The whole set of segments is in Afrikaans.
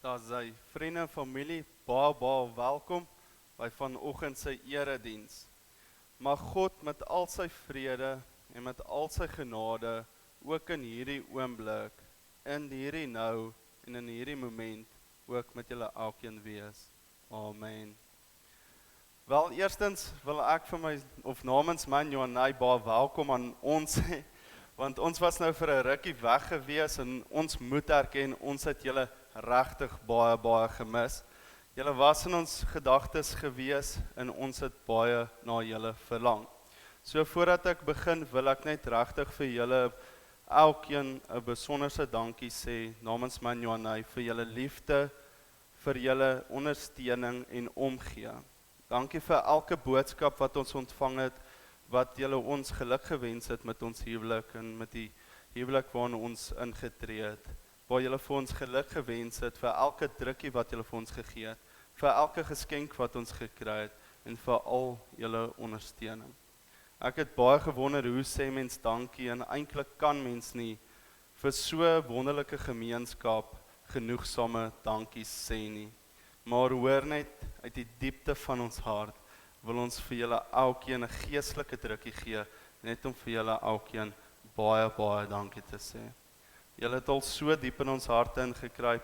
Daar sy vriende en familie, baie welkom by vanoggend se erediens. Mag God met al sy vrede en met al sy genade ook in hierdie oomblik, in hierdie nou en in hierdie moment ook met julle elkeen wees. Amen. Wel, eerstens wil ek vir my, of namens my en Johanay, baie welkom aan ons sê, want ons was nou vir 'n rukkie weg gewees en ons moet erken, ons het julle regtig baie gemis. Julle was in ons gedagtes gewees en ons het baie na julle verlang. So voordat ek begin, wil ek net regtig vir julle elkeen 'n besonderse dankie sê namens my en Johanay vir julle liefde, vir julle ondersteuning en omgee. Dankie vir elke boodskap wat ons ontvang het, wat julle ons geluk gewens het met ons huwelik en met die huwelik waarin ons ingetree het. Waar julle vir ons geluk gewens het, vir elke drukkie wat julle vir ons gegee het, vir elke geskenk wat ons gekry het en vir al julle ondersteuning. Ek het baie gewonder hoe sê mens dankie en eintlik kan mens nie vir so wonderlike gemeenskap genoegsame dankies sê nie. Maar hoor net uit die diepte van ons hart wil ons vir julle elkeen 'n geestelike drukkie gee, net om vir julle elkeen baie dankie te sê. Julle het al so diep in ons harte ingekruip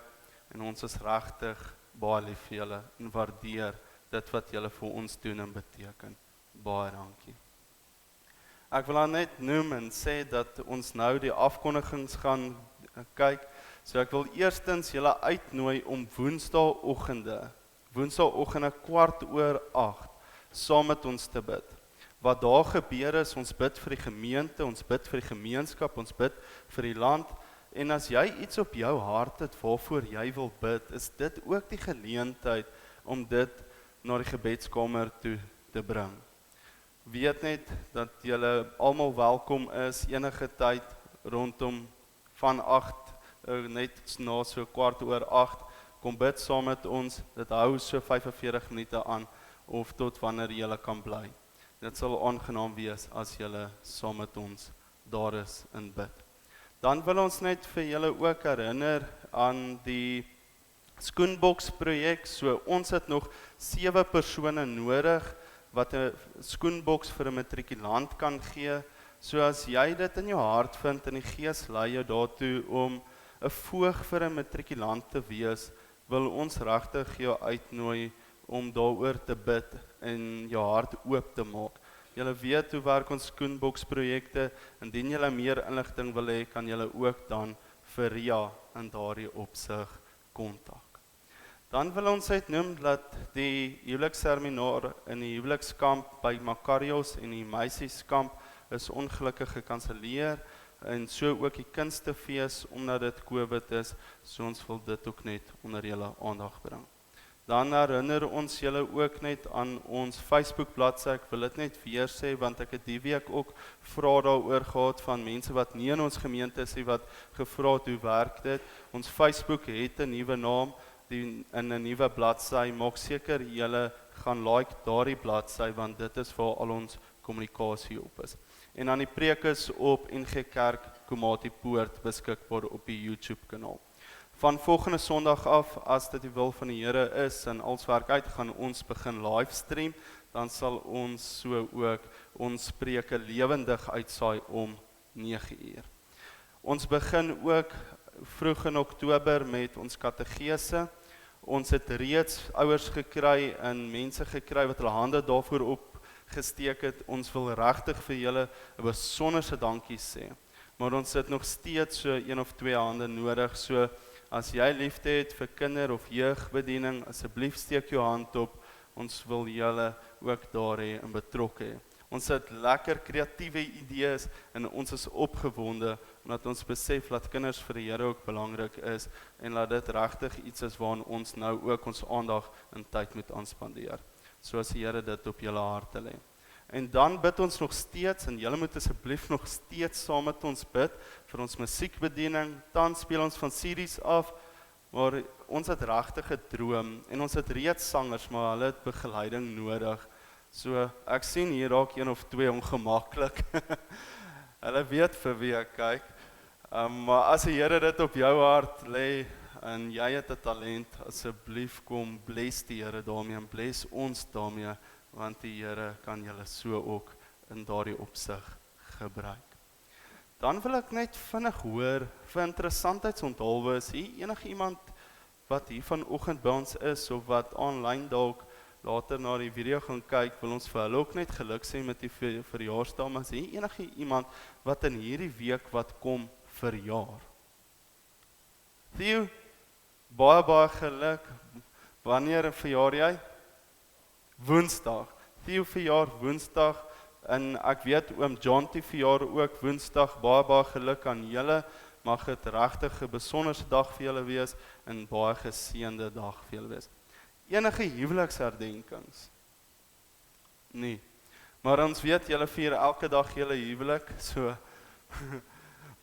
en ons is regtig baie lief vir julle en waardeer dit wat julle vir ons doen en beteken. Baie dankie. Ek wil dan net noem en sê dat ons nou die afkondigings gaan kyk. So ek wil eerstens julle uitnooi om woensdaoggende 8:15, saam met ons te bid. Wat daar gebeur is, ons bid vir die gemeente, ons bid vir die gemeenskap, ons bid vir die land. En as jy iets op jou hart het waarvoor jy wil bid, is dit ook die geleentheid om dit na die gebedskamer toe te bring. Weet net dat julle almal welkom is enige tyd rondom van 8, net na so 8:15, kom bid saam met ons. Dit hou so 45 minute aan of tot wanneer julle kan bly. Dit sal aangenaam wees as julle saam met ons daar is in bid. Dan wil ons net vir julle ook herinner aan die skoenboks projek. So ons het nog 7 persone nodig wat 'n skoenboks vir 'n matrikulant kan gee. So as jy dit in jou hart vind en die Gees lei jou daartoe om 'n voog vir 'n matrikulant te wees, wil ons regtig jou uitnooi om daaroor te bid en jou hart oop te maak. Julle weet hoe werk ons skoenboksprojekte. Indien julle meer inligting wil hê, kan julle ook dan vir Ria in daardie opsig kontak. Dan wil ons uitnoem dat die huweliksseminaar in die huwelikskamp by Makarios en die meisieskamp is ongelukkig gekanselleer en so ook die kunstefees omdat dit COVID is, so ons wil dit ook net onder julle aandag bring. Dan herinner ons julle ook net aan ons Facebook bladsy. Ek wil dit net weer sê, want ek het die week ook vrae daaroor gehad van mense wat nie in ons gemeente is nie, wat gevra het hoe werk dit. Ons Facebook het 'n nuwe naam in 'n nuwe bladsy. Maak seker julle gaan like daardie bladsy, want dit is waar al ons kommunikasie op is. En dan die preek is op NG Kerk Komati Poort beskikbaar op die YouTube kanaal. Van volgende Sondag af, as dit die wil van die Here is en als werk uit, gaan ons begin livestream, dan sal ons so ook ons preke lewendig uitsaai om 9:00. Ons begin ook vroeg in Oktober met ons kategese. Ons het reeds ouers gekry en mense gekry wat hulle hande daarvoor opgesteek het. Ons wil regtig vir julle 'n besonderse dankie sê. Maar ons het nog steeds so 1 of 2 hande nodig, so as jy liefde het vir kinder- of jeugbediening, asseblief steek jou hand op. Ons wil julle ook daar hê en betrokke hê. Ons het lekker kreatiewe idees en ons is opgewonde omdat ons besef dat kinders vir die Here ook belangrik is en dat dit regtig iets is waaraan ons nou ook ons aandag en tyd moet aanspandeer. Soos die Here dit op julle harte lê. En dan bid ons nog steeds, en julle moet asseblief nog steeds saam met ons bid, vir ons musiekbediening. Dan speel ons van series af, maar ons het regtig 'n droom, en ons het reeds sangers, maar hulle het begeleiding nodig. So, ek sien hier raak 1 of 2 ongemaklik. Hulle weet vir wie ek kyk. Maar as die Here dit op jou hart lê, en jy het 'n talent, asseblief kom bless die Here daarmee en bless ons daarmee, want die Here kan julle so ook in daardie opsig gebruik. Dan wil ek net vinnig hoor, vir interessantheidsonthaalwe, is hier enige iemand wat hier vanoggend by ons is, of wat online dalk later na die video gaan kyk, wil ons vir hulle ook net geluk sê met die verjaarsdag, maar is hier enige iemand wat in hierdie week wat kom verjaar? Theo, baie geluk. Wanneer verjaar jy? Woensdag. Theo verjaar Woensdag, en ek weet oom John die verjaar ook Woensdag. Baie geluk aan julle. Mag dit regtig 'n besonderse dag vir julle wees en baie geseënde dag vir julle wees. Enige huweliksherdenkings? Nee. Maar ons weet julle vier elke dag julle huwelik, so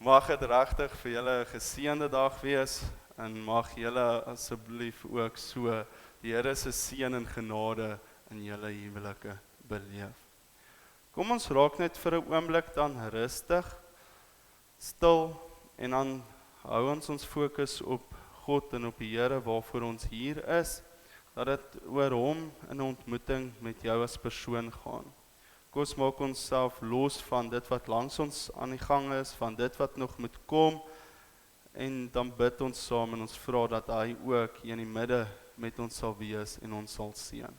mag dit regtig vir julle 'n geseënde dag wees en mag julle asseblief ook so die Here se seën en genade in julle huwelike beleef. Kom ons raak net vir 'n oomblik dan rustig, stil, en dan hou ons fokus op God en op die Here waarvoor ons hier is, dat dit oor hom in 'n ontmoeting met jou as persoon gaan. Kom ons maak onsself los van dit wat langs ons aan die gang is, van dit wat nog moet kom, en dan bid ons saam en ons vra dat hy ook hier in die midde met ons sal wees en ons sal seën.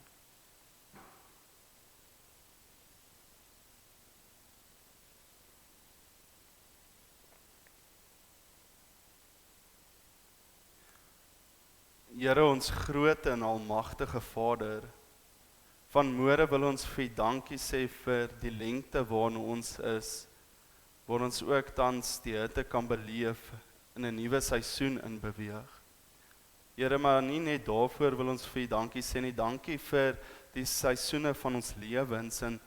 Here, ons groot en almagtige Vader, vanmôre wil ons vir U dankie sê vir die lengte waarin ons is, waar ons ook tans die hitte kan beleef in 'n nuwe seisoen inbeweeg. Here, maar nie net daarvoor wil ons vir U dankie sê nie, dankie vir die seisoene van ons lewens, en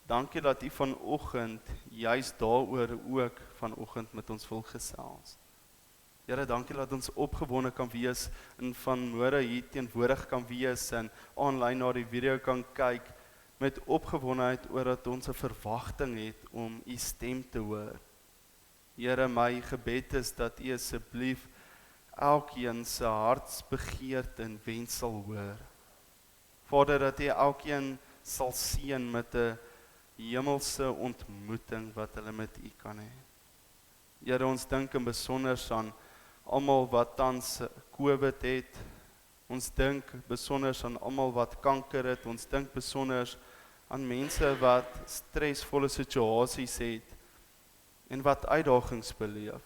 dankie dat U vanoggend juist daaroor ook vanoggend met ons wil gesels. Here, dankie dat ons opgewonde kan wees en vanmôre hier teenwoordig kan wees en online na die video kan kyk met opgewondenheid oor dat ons 'n verwagting het om U stem te hoor. Here, my gebed is dat U asseblief elkeen se hartsbegeerte en wens sal hoor. Vader, dat U elkeen sal seën met 'n hemelse ontmoeting wat hulle met U kan hê. Here, ons dink in besonder aan almal wat tans COVID het. Ons dink besonder aan almal wat kanker het. Ons dink besonder aan mense wat stresvolle situasies het en wat uitdagings beleef.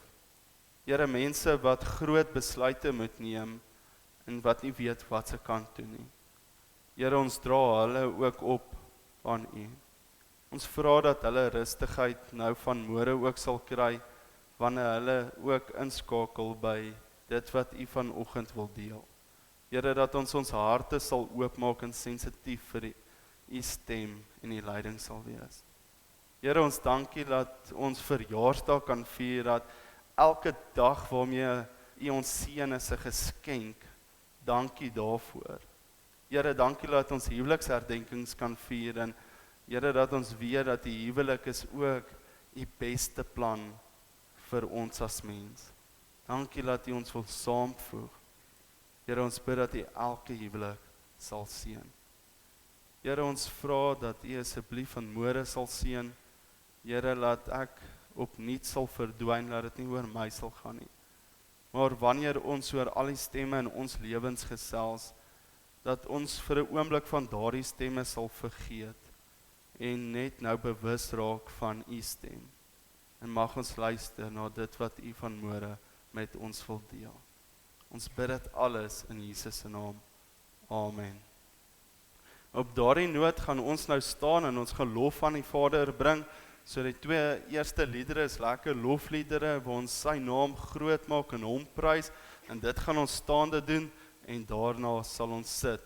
Here, mense wat groot besluite moet neem en wat nie weet wat se kant toe nie. Here, ons dra hulle ook op aan U. Ons vra dat hulle rustigheid nou vanmôre ook sal kry, wanneer hulle ook inskakel by dit wat U vanoggend wil deel. Here, dat ons harte sal oopmaak en sensitief vir U stem en U leiding sal wees. Here, ons dankie dat ons verjaarsdag kan vier, dat elke dag waarmee U ons seën is 'n geskenk. Dankie daarvoor. Here, dankie dat ons huweliksherdenkings kan vier, en Here, dat ons weet dat die huwelik is ook U beste plan vir ons as mens. Dankie dat U ons wil saamvoeg. Here, ons bid dat U elke huwelik sal seën. Here, ons vra dat U asseblief vanmôre sal seën. Here, laat ek opnuut sal verdwyn, laat dit nie oor my sal gaan nie. Maar wanneer ons oor al die stemme in ons lewens gesels, dat ons vir 'n oomblik van daardie stemme sal vergeet en net nou bewus raak van U stem. En mag ons luister na dit wat U vanmôre met ons wil deel. Ons bid dit alles in Jesus se naam. Amen. Op daardie noot gaan ons nou staan en ons gaan lof aan die Vader bring. So die twee eerste liedere is lekker lofliedere waar ons sy naam groot maak en hom prys, en dit gaan ons staande doen, en daarna sal ons sit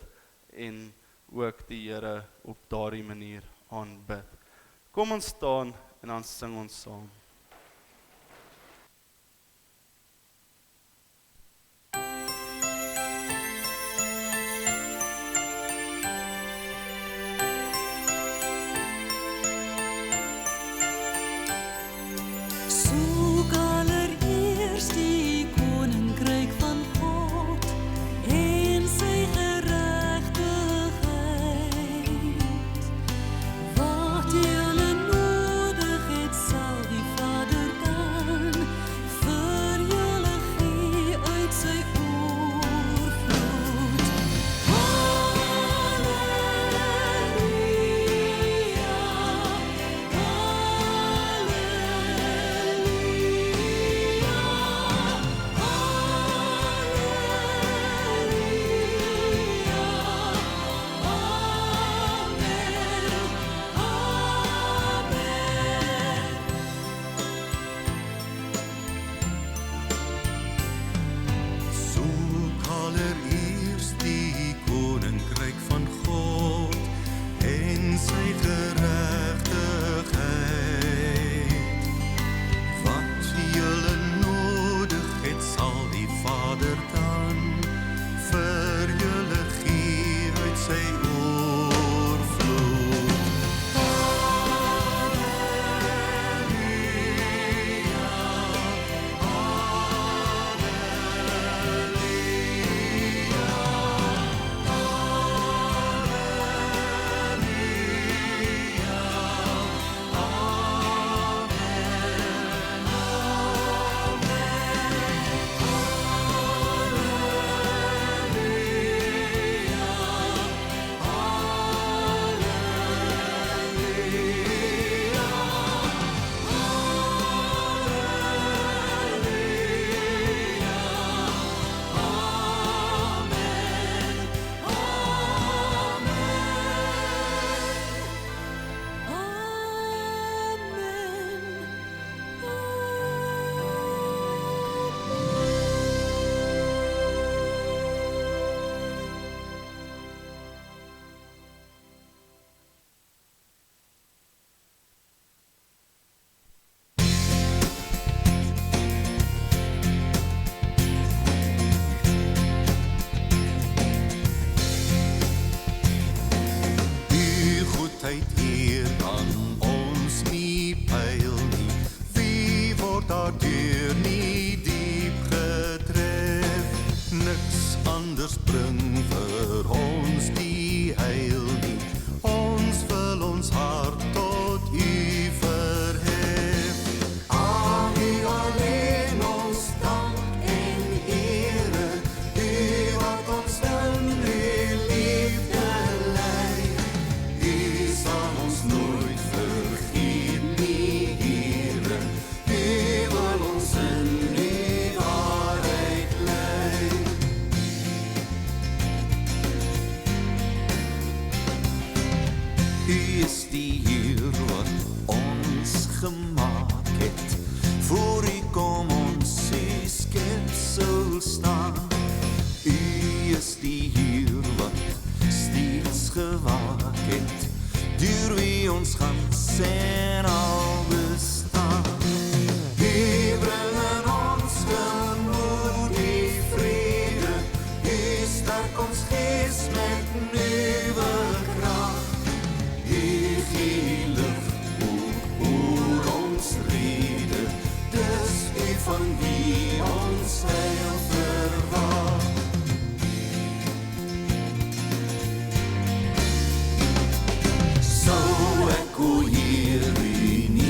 en ook die Here op daardie manier aanbid. Kom ons staan en dan sing ons saam. Soek allereers die koninkryk van God. altyd hier kan ons nie pyl nie. Wie word daardeur nie diep getref? Niks anders bring vir ons die heil nie. Ons wil ons hart tot U verhef. Aan U alleen ons dank en ere, U wat ons in U liefde lei. U sal ons nooit vergeet nie, Here. U wil ons in U waarheid lei. U is die Heer wat ons gemaak het. Voor U kom ons U skepsel staan. U is die Heer wat steeds gewaak het, deur wie ons gans en al bestaan. U bring in ons gemoed die vrede, U sterk ons gees met nuwe krag. U gee lig oor ons rede, dis U van wie ons heil verwag. Sou ek o Heer U nie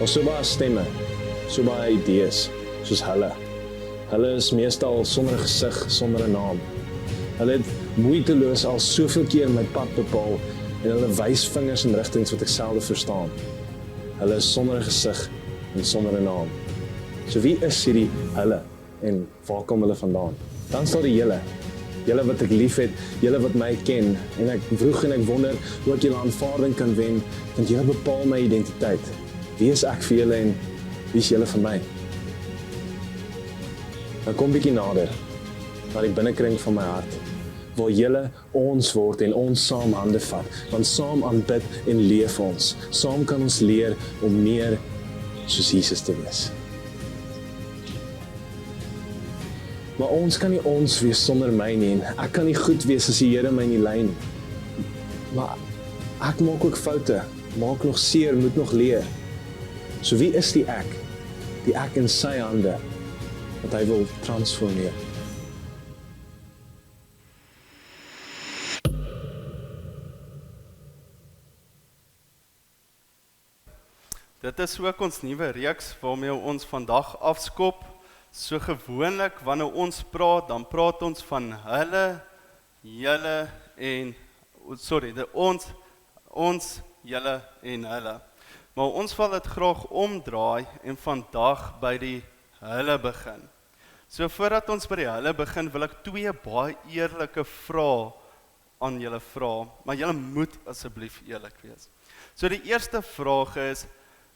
Ons so baie stemme, so baie idees, soos hulle. Hulle is meestal sonder 'n gesig, sonder 'n naam. Hulle het moeiteloos al soveel keer my pad bepaal en hulle wys vingers in rigtings wat ek selde verstaan. Hulle is sonder 'n gesig en sonder 'n naam. So wie is hierdie hulle en waar kom hulle vandaan? Dan staan die julle. Julle wat ek lief het, julle wat my ken en ek vroeg en ek wonder hoe ek julle aanvaarding kan wen, want julle bepaal my identiteit. Wie is ek vir julle en wie is julle vir my? Nou kom bietjie nader, na die binnekring van my hart, waar julle ons word en ons saam hande vat, want saam aanbid en leef ons. Saam kan ons leer om meer soos Jesus te wees. Maar ons kan nie ons wees sonder my nie, en ek kan nie goed wees as die Here my nie lei nie. Maar ek maak ook foute, maak nog seer, moet nog leer. So wie is die ek? Die ek in sy hande, wat hy wil transformeer. Dit is ook ons nuwe reeks waarmee ons vandag afskop. So gewoonlik wanneer ons praat, dan praat ons van hulle, julle en ons, julle en hulle. Maar ons wil dit graag omdraai en vandag by die hulle begin. So voordat ons by die hulle begin, wil ek 2 baie eerlike vrae aan julle vra, maar julle moet asseblief eerlik wees. So die eerste vraag is,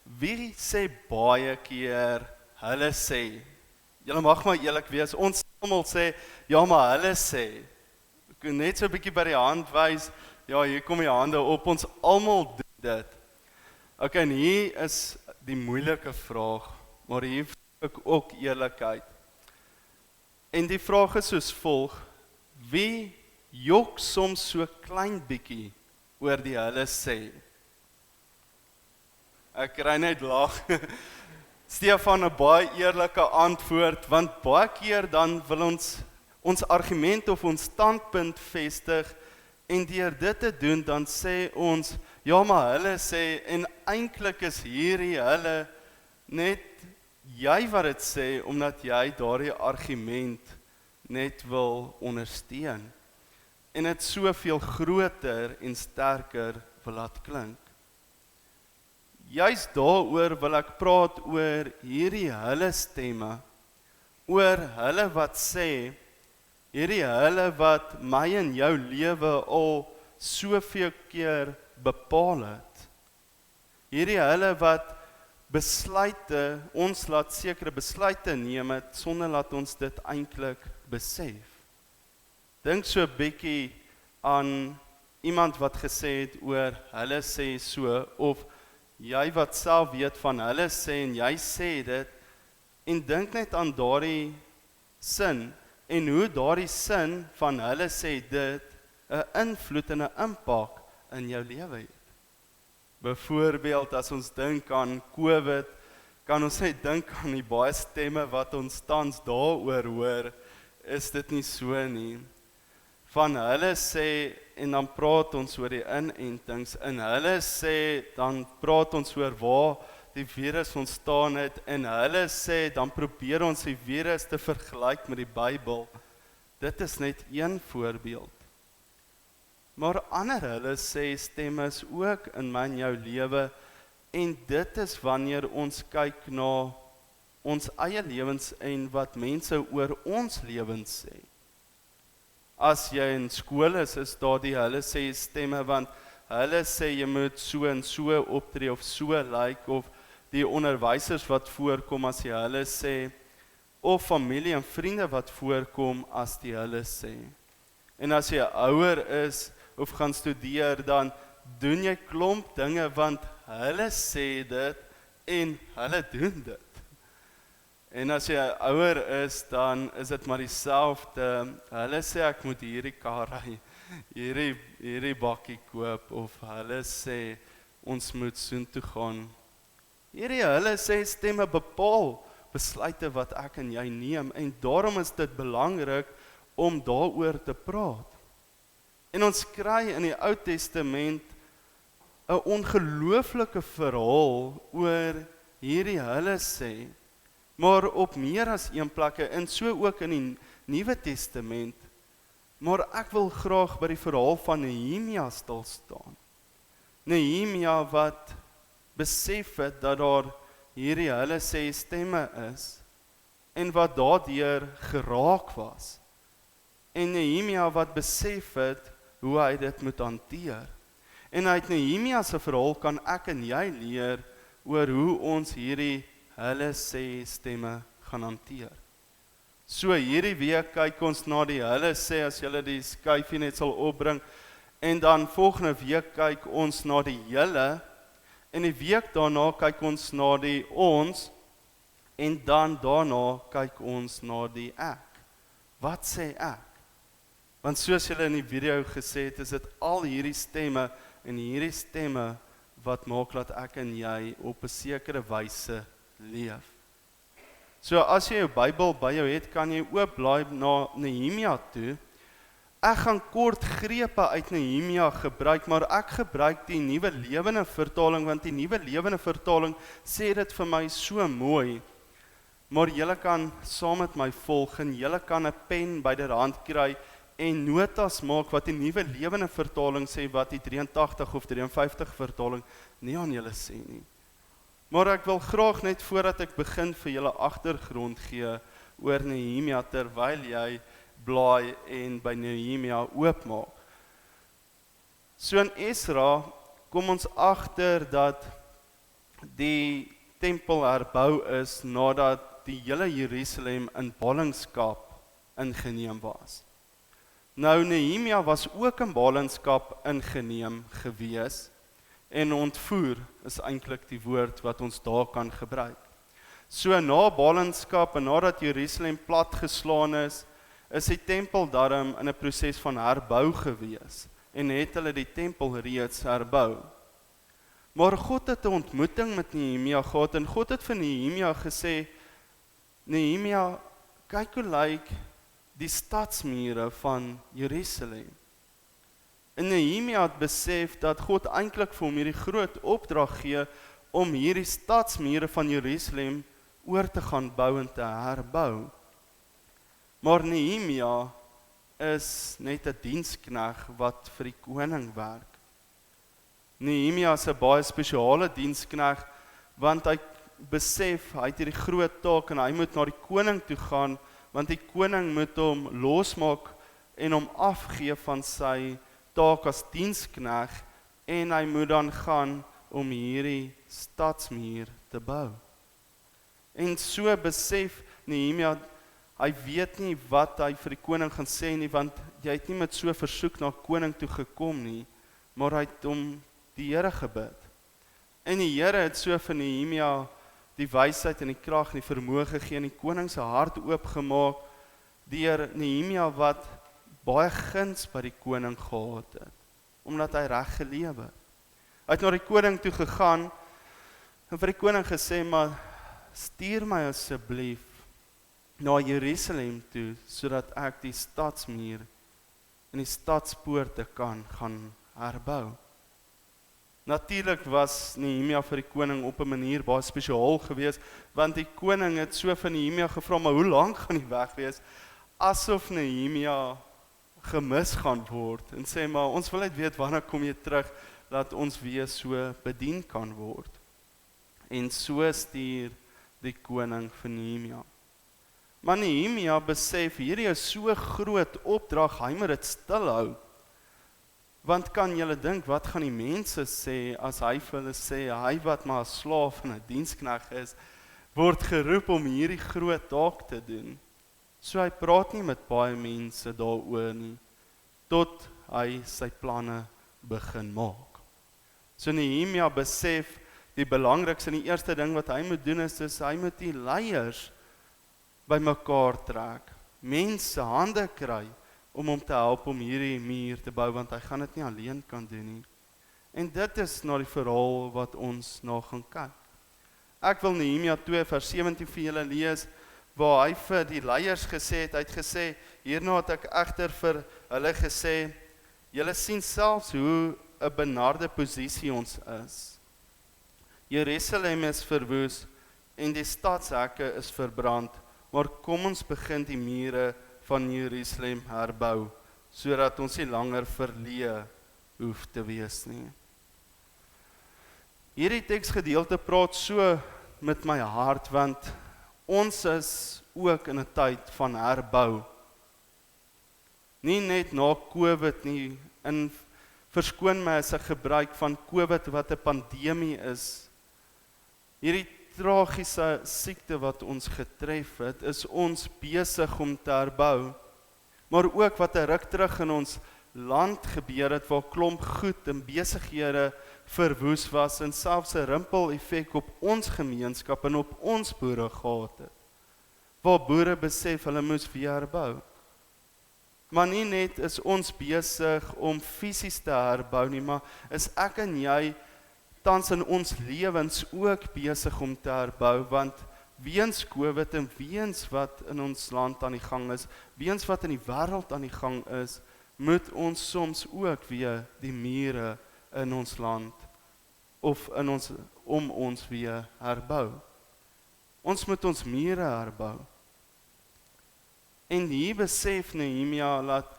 wie sê baie keer hulle sê? Julle mag maar eerlik wees, ons almal sê, ja maar hulle sê. Ek kan net so 'n bietjie by die hand wys, ja hier kom die hande op, ons almal doen dit. Okay, en hier is die moeilike vraag, maar hier soek ek ook eerlikheid. En die vraag is soos volg, wie jok soms so klein bietjie oor die hulle sê? Ek kry net lag. Stefan 'n baie eerlike antwoord, want baie keer dan wil ons argument of ons standpunt vestig, en deur dit te doen, dan sê ons, ja maar hulle sê, en eintlik is hierdie hulle net jy wat dit sê, omdat jy daardie argument net wil ondersteun, en dit soveel groter en sterker wil laat klink. Juist daaroor wil ek praat oor hierdie hulle stemme, oor hulle wat sê, hierdie hulle wat my en jou lewe al soveel keer bepaal het. Hierdie hulle wat besluite, ons laat sekere besluite neem het, sonder dat ons dit eintlik besef. Dink so 'n bietjie aan iemand wat gesê het oor hulle sê so, of jy wat self weet van hulle sê en jy sê dit, en dink net aan daardie sin, en hoe daardie sin van hulle sê dit 'n invloed en 'n impak in jou lewe het. Byvoorbeeld, as ons dink aan COVID, kan ons net dink aan die baie stemme wat ons tans daaroor hoor, is dit nie so nie. Van hulle sê, en dan praat ons oor die inentings, en hulle sê, dan praat ons oor waar die virus ontstaan het, en hulle sê, dan probeer ons die virus te vergelyk met die Bybel. Dit is net een voorbeeld. Maar ander hulle sê stemme is ook in my en jou lewe, en dit is wanneer ons kyk na ons eie lewens en wat mense oor ons lewens sê. As jy in skool is daar die hulle sê stemme, want hulle sê jy moet so en so optree of so lyk, of die onderwysers wat voorkom as die hulle sê, of familie en vriende wat voorkom as die hulle sê. En as jy ouer is of gaan studeer, dan doen jy klomp dinge want hulle sê dit en hulle doen dit. En as jy ouer is, dan is dit maar dieselfde. Hulle sê ek moet hierdie kar ry, hierdie bakkie koop, of hulle sê ons moet soontoe gaan. Hierdie hulle sê stemme bepaal besluite wat ek en jy neem, en daarom is dit belangrik om daaroor te praat. En ons kry in die Ou Testament 'n ongelooflike verhaal oor hierdie hulle sê, maar op meer as een plekke, en so ook in die Nuwe Testament, maar ek wil graag by die verhaal van Nehemia stil staan. Nehemia wat besef het dat daar hierdie hulle sê stemme is, en wat daardeur geraak was. En Nehemia wat besef het hoe hy dit moet hanteer. En uit Nehemia se verhaal kan ek en jy leer oor hoe ons hierdie hulle sê stemme gaan hanteer. So hierdie week kyk ons na die hulle sê, as julle die skyfie net sal opbring, en dan volgende week kyk ons na die julle, en die week daarna kyk ons na die ons, en dan daarna kyk ons na die ek. Wat sê ek? Want soos julle in die video gesê het, is dit al hierdie stemme, en hierdie stemme wat maak dat ek en jy op 'n sekere wyse leef. So as jy jou Bybel by jou het, kan jy oopblaai na Nehemia toe. Ek gaan kort grepe uit Nehemia gebruik, maar ek gebruik die Nuwe Lewende Vertaling, want die Nuwe Lewende Vertaling sê dit vir my so mooi. Maar julle kan saam met my volg, en julle kan 'n pen byderhand kry, en notas maak wat die Nuwe Lewende Vertaling sê, wat die 83 of 53 vertaling nie aan julle sê nie. Maar ek wil graag net voordat ek begin vir julle agtergrond gee oor Nehemia, terwyl jy blaai en by Nehemia oopmaak. So in Esra kom ons agter dat die tempel herbou is nadat die hele Jerusalem in ballingskap ingeneem was. Nou Nehemia was ook in ballingskap ingeneem gewees, en ontvoer is eintlik die woord wat ons daar kan gebruik. So na ballingskap en nadat Jerusalem platgeslaan is die tempel daarom in 'n proses van herbou gewees, en het hulle die tempel reeds herbou. Maar God het 'n ontmoeting met Nehemia gehad, en God het vir Nehemia gesê, Nehemia, kyk hoe lyk die stadsmure van Jerusalem. En Nehemia het besef dat God eintlik vir hom hierdie groot opdrag gee om hierdie stadsmure van Jerusalem oor te gaan bou en te herbou. Maar Nehemia is net 'n dienskneg wat vir die koning werk. Nehemia is 'n baie spesiale dienskneg, want hy besef, hy het hierdie groot taak en hy moet na die koning toe gaan, want die koning moet hom losmaak en hom afgee van sy taak as dienskneg, en hy moet dan gaan om hierdie stadsmuur te bou. En so besef Nehemia, hy weet nie wat hy vir die koning gaan sê nie, want jy het nie met so versoek na koning toe gekom nie, maar hy het om die Here gebid. En die Here het so vir Nehemia die wysheid en die krag en die vermoë gegee, en die koning se hart oopgemaak deur Nehemia wat baie guns by die koning gehad het, omdat hy reg geleef het. Hy het na die koning toe gegaan en vir die koning gesê, maar stuur my asseblief na Jerusalem toe, sodat ek die stadsmuur en die stadspoorte kan gaan herbou. Natuurlik was Nehemia vir die koning op 'n manier baie spesiaal geweest, want die koning het so van Nehemia gevra, maar hoe lank gaan hy weg wees, asof Nehemia gemis gaan word, en sê, maar ons wil net weet, wanneer kom jy terug, dat ons weer so bedien kan word. En so stuur die koning vir Nehemia. Maar Nehemia besef, hierdie is so groot opdrag, hy moet dit stil hou. Want kan julle dink, wat gaan die mense sê, as hy vir hulle sê, hy wat maar 'n slaaf en 'n dienskneg is, word geroep om hierdie groot taak te doen. So hy praat nie met baie mense daaroor nie, tot hy sy planne begin maak. So Nehemia besef, die belangrikste en die eerste ding wat hy moet doen is hy moet die leiers bymekaar trek, mense hande kry, om hom te help om hierdie muur te bou, want hy gaan dit nie alleen kan doen nie. En dit is na die verhaal wat ons na gaan kyk. Ek wil Nehemia 2 vers 17 vir julle lees, waar hy vir die leiers gesê het, hy het gesê, hierna het ek egter vir hulle gesê, julle sien selfs hoe 'n benarde posisie ons is. Jerusalem is verwoes, en die stadshekke is verbrand, maar kom ons begin die mure van Jerusalem herbou, sodat ons nie langer verleë hoef te wees nie. Hierdie teksgedeelte praat so met my hart, want ons is ook in 'n tyd van herbou. Nie net na COVID nie, en verskoon my as ek gebruik van COVID wat 'n pandemie is. Hierdie tragiese siekte wat ons getref het, is ons besig om te herbou. Maar ook wat 'n ruk terug in ons land gebeur het, waar klomp goed en besighede verwoes was, en selfs 'n rimpel-effek op ons gemeenskap en op ons boere gehad het. Waar boere besef hulle moes weer herbou. Maar nie net is ons besig om fisies te herbou nie, maar is ek en jy tans in ons lewens ook besig om te herbou, want weens COVID en weens wat in ons land aan die gang is, weens wat in die wêreld aan die gang is, moet ons soms ook weer die mure in ons land of om ons weer herbou. Ons moet ons mure herbou. En hier besef Nehemia dat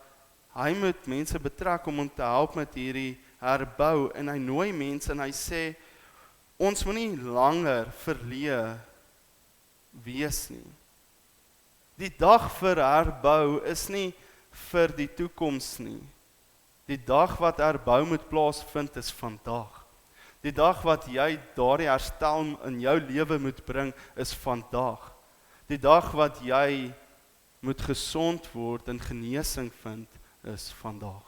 hy moet mense betrek om hom te help met hierdie herbou, en hy nooi mense en hy sê, ons moet nie langer verleë wees nie. Die dag vir herbou is nie vir die toekoms nie. Die dag wat herbou moet plaasvind is vandag. Die dag wat jy daardie herstel in jou lewe moet bring is vandag. Die dag wat jy moet gesond word en genesing vind is vandag.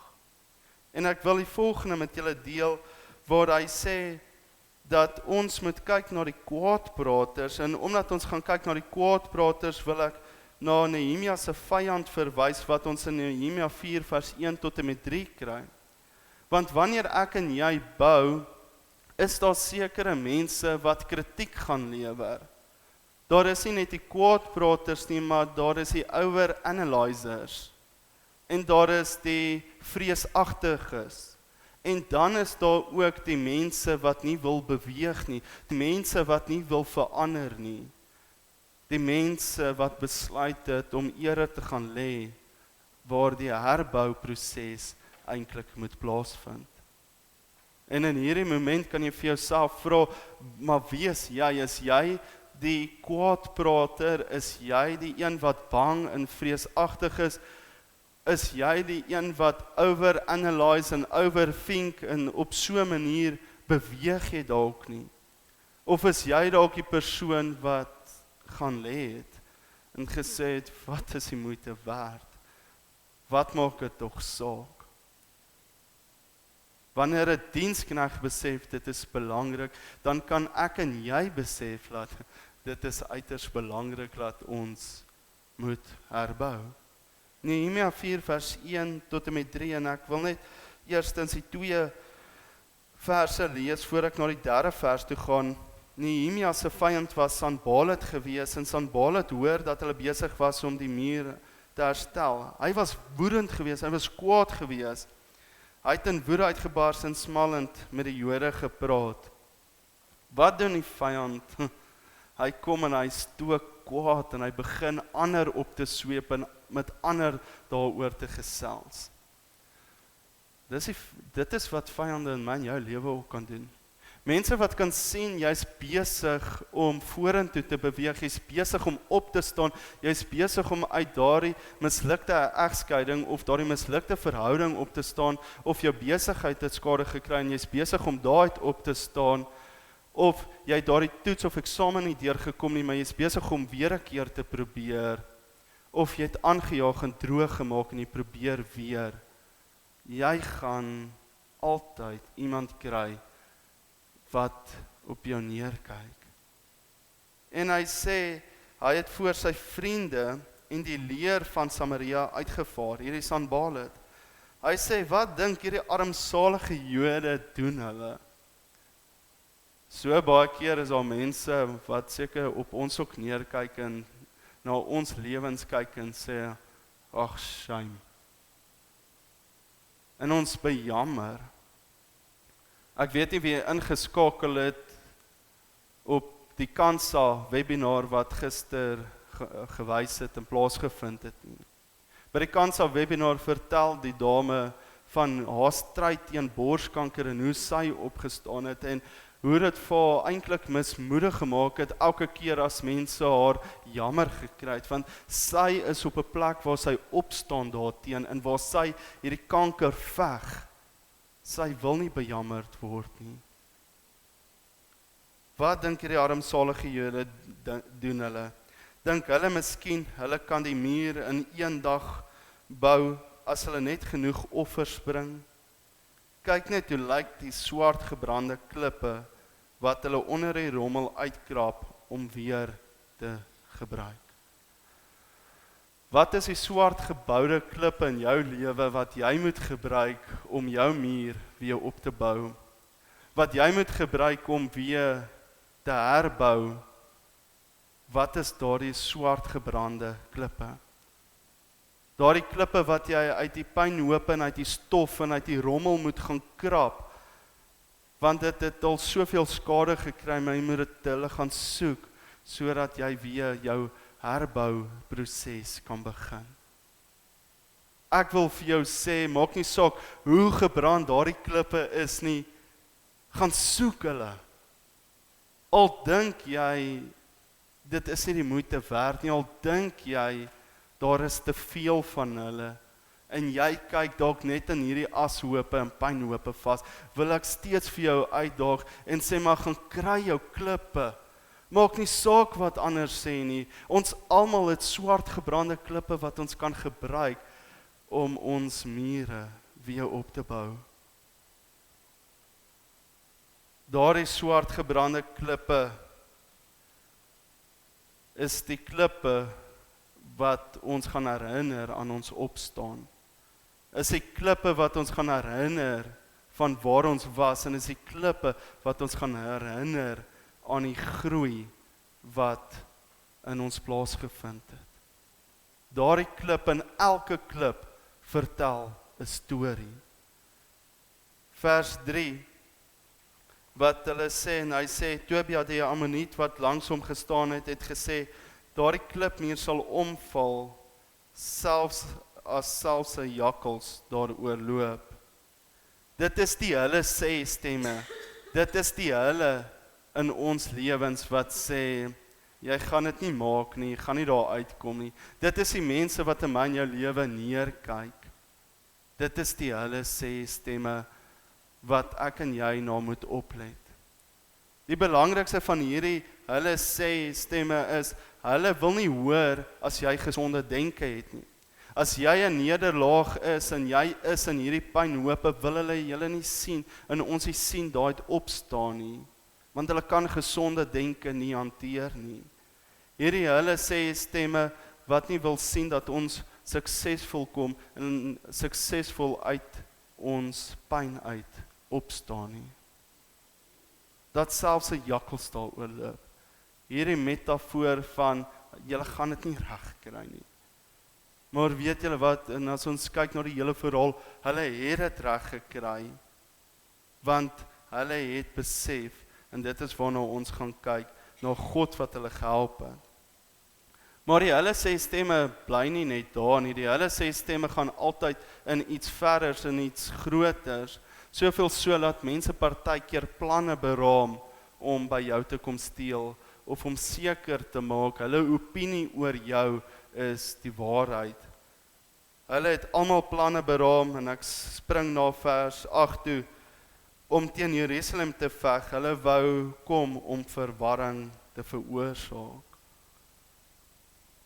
En ek wil die volgende met julle deel, waar hy sê dat ons moet kyk na die kwaadpraters, en omdat ons gaan kyk na die kwaadpraters, wil ek na Nehemia se vyand verwys, wat ons in Nehemia 4 vers 1 tot en met 3 kry. Want wanneer ek en jy bou, is daar sekere mense wat kritiek gaan lewer. Daar is nie net die kwaadpraters nie, maar daar is die over-analyzers. En daar is die vreesagtiges. En dan is daar ook die mense wat nie wil beweeg nie, die mense wat nie wil verander nie, die mense wat besluit het om ere te gaan lê, waar die herbouproses eintlik moet plaasvind. En in hierdie moment kan jy vir jouself vra, maar wie is jy die kwaadprater, is jy die een wat bang en vreesagtig is jy die een wat over-analyse en overthink en op so 'n manier beweeg jy dalk nie? Of is jy dalk die persoon wat gaan lê het en gesê het, wat is die moeite werd? Wat maak dit tog saak? Wanneer 'n diensknegt besef dit is belangrik, dan kan ek en jy besef dat dit is uiters belangrik dat ons moet herbou. Nehemia 4 vers 1 tot en met 3, en ek wil net eerstens die 2 verse lees voor ek na die 3de vers toe gaan. Nehemia se vyand was Sanballat gewees, en Sanballat hoor dat hulle besig was om die muur te herstel. Hy was woedend gewees, hy was kwaad gewees. Hy het in woede uitgebars en smallend met die Jode gepraat. Wat doen die vyand? Hy kom en hy stook kwaad en hy begin ander op te sweep en met ander daaroor te gesels. Dit is wat vyande in my en jou lewe ook kan doen. Mense wat kan sien, jy's besig om vorentoe te beweeg, jy's besig om op te staan, jy's besig om uit daardie mislukte egskeiding of daardie mislukte verhouding op te staan, of jou besigheid het skade gekry en jy's besig om daaruit op te staan, of jy het daardie toets of eksamen nie deurgekom nie, maar jy's besig om weer 'n keer te probeer, of jy het aangejaag en droog gemaak en jy probeer weer. Jy gaan altyd iemand kry wat op jou neerkyk. En hy sê, hy het voor sy vriende en die leer van Samaria uitgevaar, hierdie Sanballat. Hy sê, wat dink hierdie armsalige Jode doen hulle? So baie keer is daar mense wat seker op ons ook neerkyk en na ons lewens kyk en sê, ag, shame. En ons bejammer. Ek weet nie wie ingeskakel het op die Kansa webinar wat gister gewys het en plaasgevind het nie. By die Kansa webinar vertel die dame van haar stryd teen borskanker en hoe sy opgestaan het en hoe dit vir haar eintlik mismoedig gemaak het elke keer as mense haar jammer gekry het, want sy is op 'n plek waar sy opstaan daarteen en waar sy hierdie kanker veg. Sy wil nie bejammerd word nie. Wat dink hierdie armsalige Jode doen hulle? Dink hulle miskien, hulle kan die muur in een dag bou as hulle net genoeg offers bring? Kyk net hoe lyk die swart gebrande klippe wat hulle onder die rommel uitkrap om weer te gebruik. Wat is die swart geboude klippe in jou lewe wat jy moet gebruik om jou muur weer op te bou? Wat jy moet gebruik om weer te herbou? Wat is daardie swart gebrande klippe? Daardie klippe wat jy uit die pynhoop en uit die stof en uit die rommel moet gaan krap, want dit het al soveel skade gekry, maar jy moet dit hulle gaan soek, sodat jy weer jou herbouproses kan begin. Ek wil vir jou sê, maak nie saak hoe gebrand daardie klippe is nie, gaan soek hulle. Al dink jy, dit is nie die moeite werd nie, al dink jy, daar is te veel van hulle, en jy kyk dalk net in hierdie ashope en pynhope vas, wil ek steeds vir jou uitdaag, en sê maar gaan kry jou klippe, maak nie saak wat anders sê nie, ons almal het swart gebrande klippe wat ons kan gebruik, om ons mure weer op te bou. Daardie swart gebrande klippe, is die klippe, wat ons gaan herinner aan ons opstaan. Is die klippe wat ons gaan herinner van waar ons was, en is die klippe wat ons gaan herinner aan die groei wat in ons plaasgevind het. Daardie klip en elke klip vertel 'n storie. Vers 3, wat hulle sê, en hy sê, Tobia die Ammoniet wat langs hom gestaan het, het gesê, daardie klipmuur sal omval, selfs 'n jakkals daaroor loop. Dit is die hulle sê stemme, dit is die hulle in ons lewens wat sê, jy gaan dit nie maak nie, jy gaan nie daar uitkom nie. Dit is die mense wat in my en jou lewe neerkyk. Dit is die hulle sê stemme, wat ek en jy na moet oplet. Die belangrikste van hierdie hulle sê stemme is, hulle wil nie hoor as jy gesonde denke het nie. As jy 'n nederlaag is en jy is in hierdie pynhope, wil hulle julle nie sien en ons nie sien daai opstaan nie, want hulle kan gesonde denke nie hanteer nie. Hierdie hulle sê stemme wat nie wil sien dat ons suksesvol kom en suksesvol uit ons pyn uit opstaan nie. Dat selfs 'n jakkals daaroor loop. Hierdie metafoor van, julle gaan dit nie reg kry nie. Maar weet julle wat, en as ons kyk na die hele verhaal, hulle het dit reg gekry, want hulle het besef, en dit is waarna ons gaan kyk, na God wat hulle gehelp het. Maar die hulle sê stemme bly nie net daar nie, die hulle sê stemme gaan altyd in iets verders, in iets groters, soveel so dat mense partykeer planne beraam om by jou te kom steel, of om seker te maak, hulle opinie oor jou is die waarheid. Hulle het almal planne beraam, en ek spring na vers 8 toe, om teen Jerusalem te veg, hulle wou kom om verwarring te veroorsaak.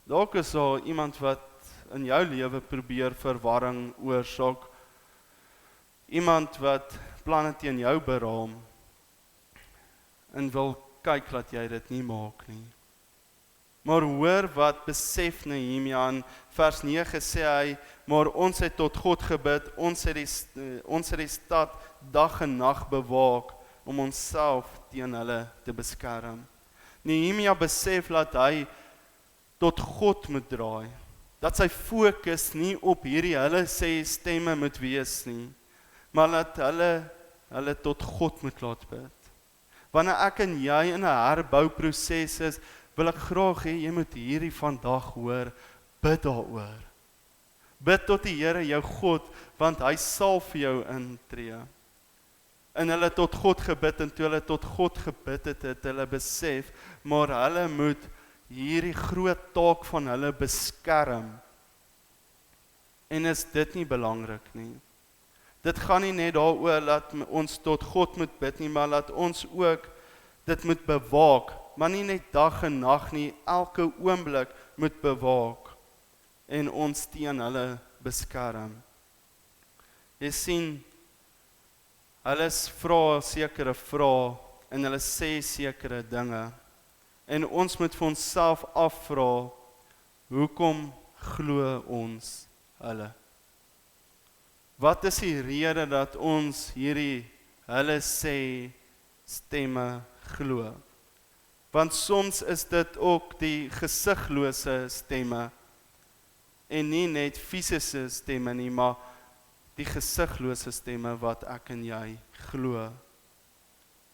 Dalk is daar iemand wat in jou lewe probeer verwarring oorsaak, iemand wat planne teen jou beraam, en wil kyk dat jy dit nie maak nie. Maar hoor wat besef Nehemia in vers 9 sê hy, maar ons het tot God gebid, ons het die stad dag en nag bewaak, om onsself teen hulle te beskerm. Nehemia besef dat hy tot God moet draai, dat sy fokus nie op hierdie hulle sê stemme moet wees nie, maar dat hulle tot God moet laat bid. Wanneer ek en jy in 'n herbouproses is, wil ek graag hê jy moet hierdie vandag hoor, bid daaroor. Bid tot die Here jou God, want hy sal vir jou intree. En hulle tot God gebid, en toe hulle tot God gebid het hulle besef, maar hulle moet hierdie groot taak van hulle beskerm. En is dit nie belangrik nie? Dit gaan nie net daaroor dat ons tot God moet bid nie, maar dat ons ook dit moet bewaak, maar nie net dag en nag nie, elke oomblik moet bewaak en ons teen hulle beskerm. Jy sien, hulle vra sekere vrae en hulle sê sekere dinge. En ons moet vir onsself afvra, hoekom glo ons hulle? Wat is die rede dat ons hierdie hulle sê stemme glo? Want soms is dit ook die gesiglose stemme en nie net fisiese stemme nie, maar die gesiglose stemme wat ek en jy glo.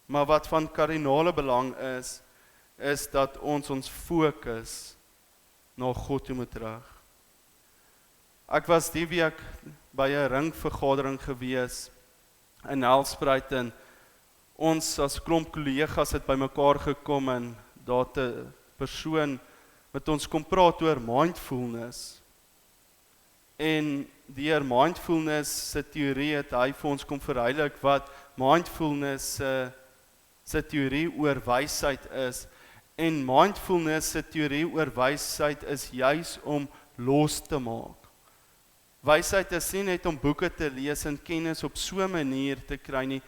Maar wat van kardinale belang is dat ons fokus na God toe moet terug. Ek was die week by 'n ringvergadering gewees in Helspruit en ons as klomp kollegas het bymekaar gekom en daar 'n persoon met ons kom praat oor mindfulness. En deur mindfulness se teorie het hy vir ons kom verduidelik wat mindfulness se teorie oor wysheid is. En mindfulness se teorie oor wysheid is juis om los te maak. Wysheid is nie net om boeke te lees en kennis op so 'n manier te kry nie,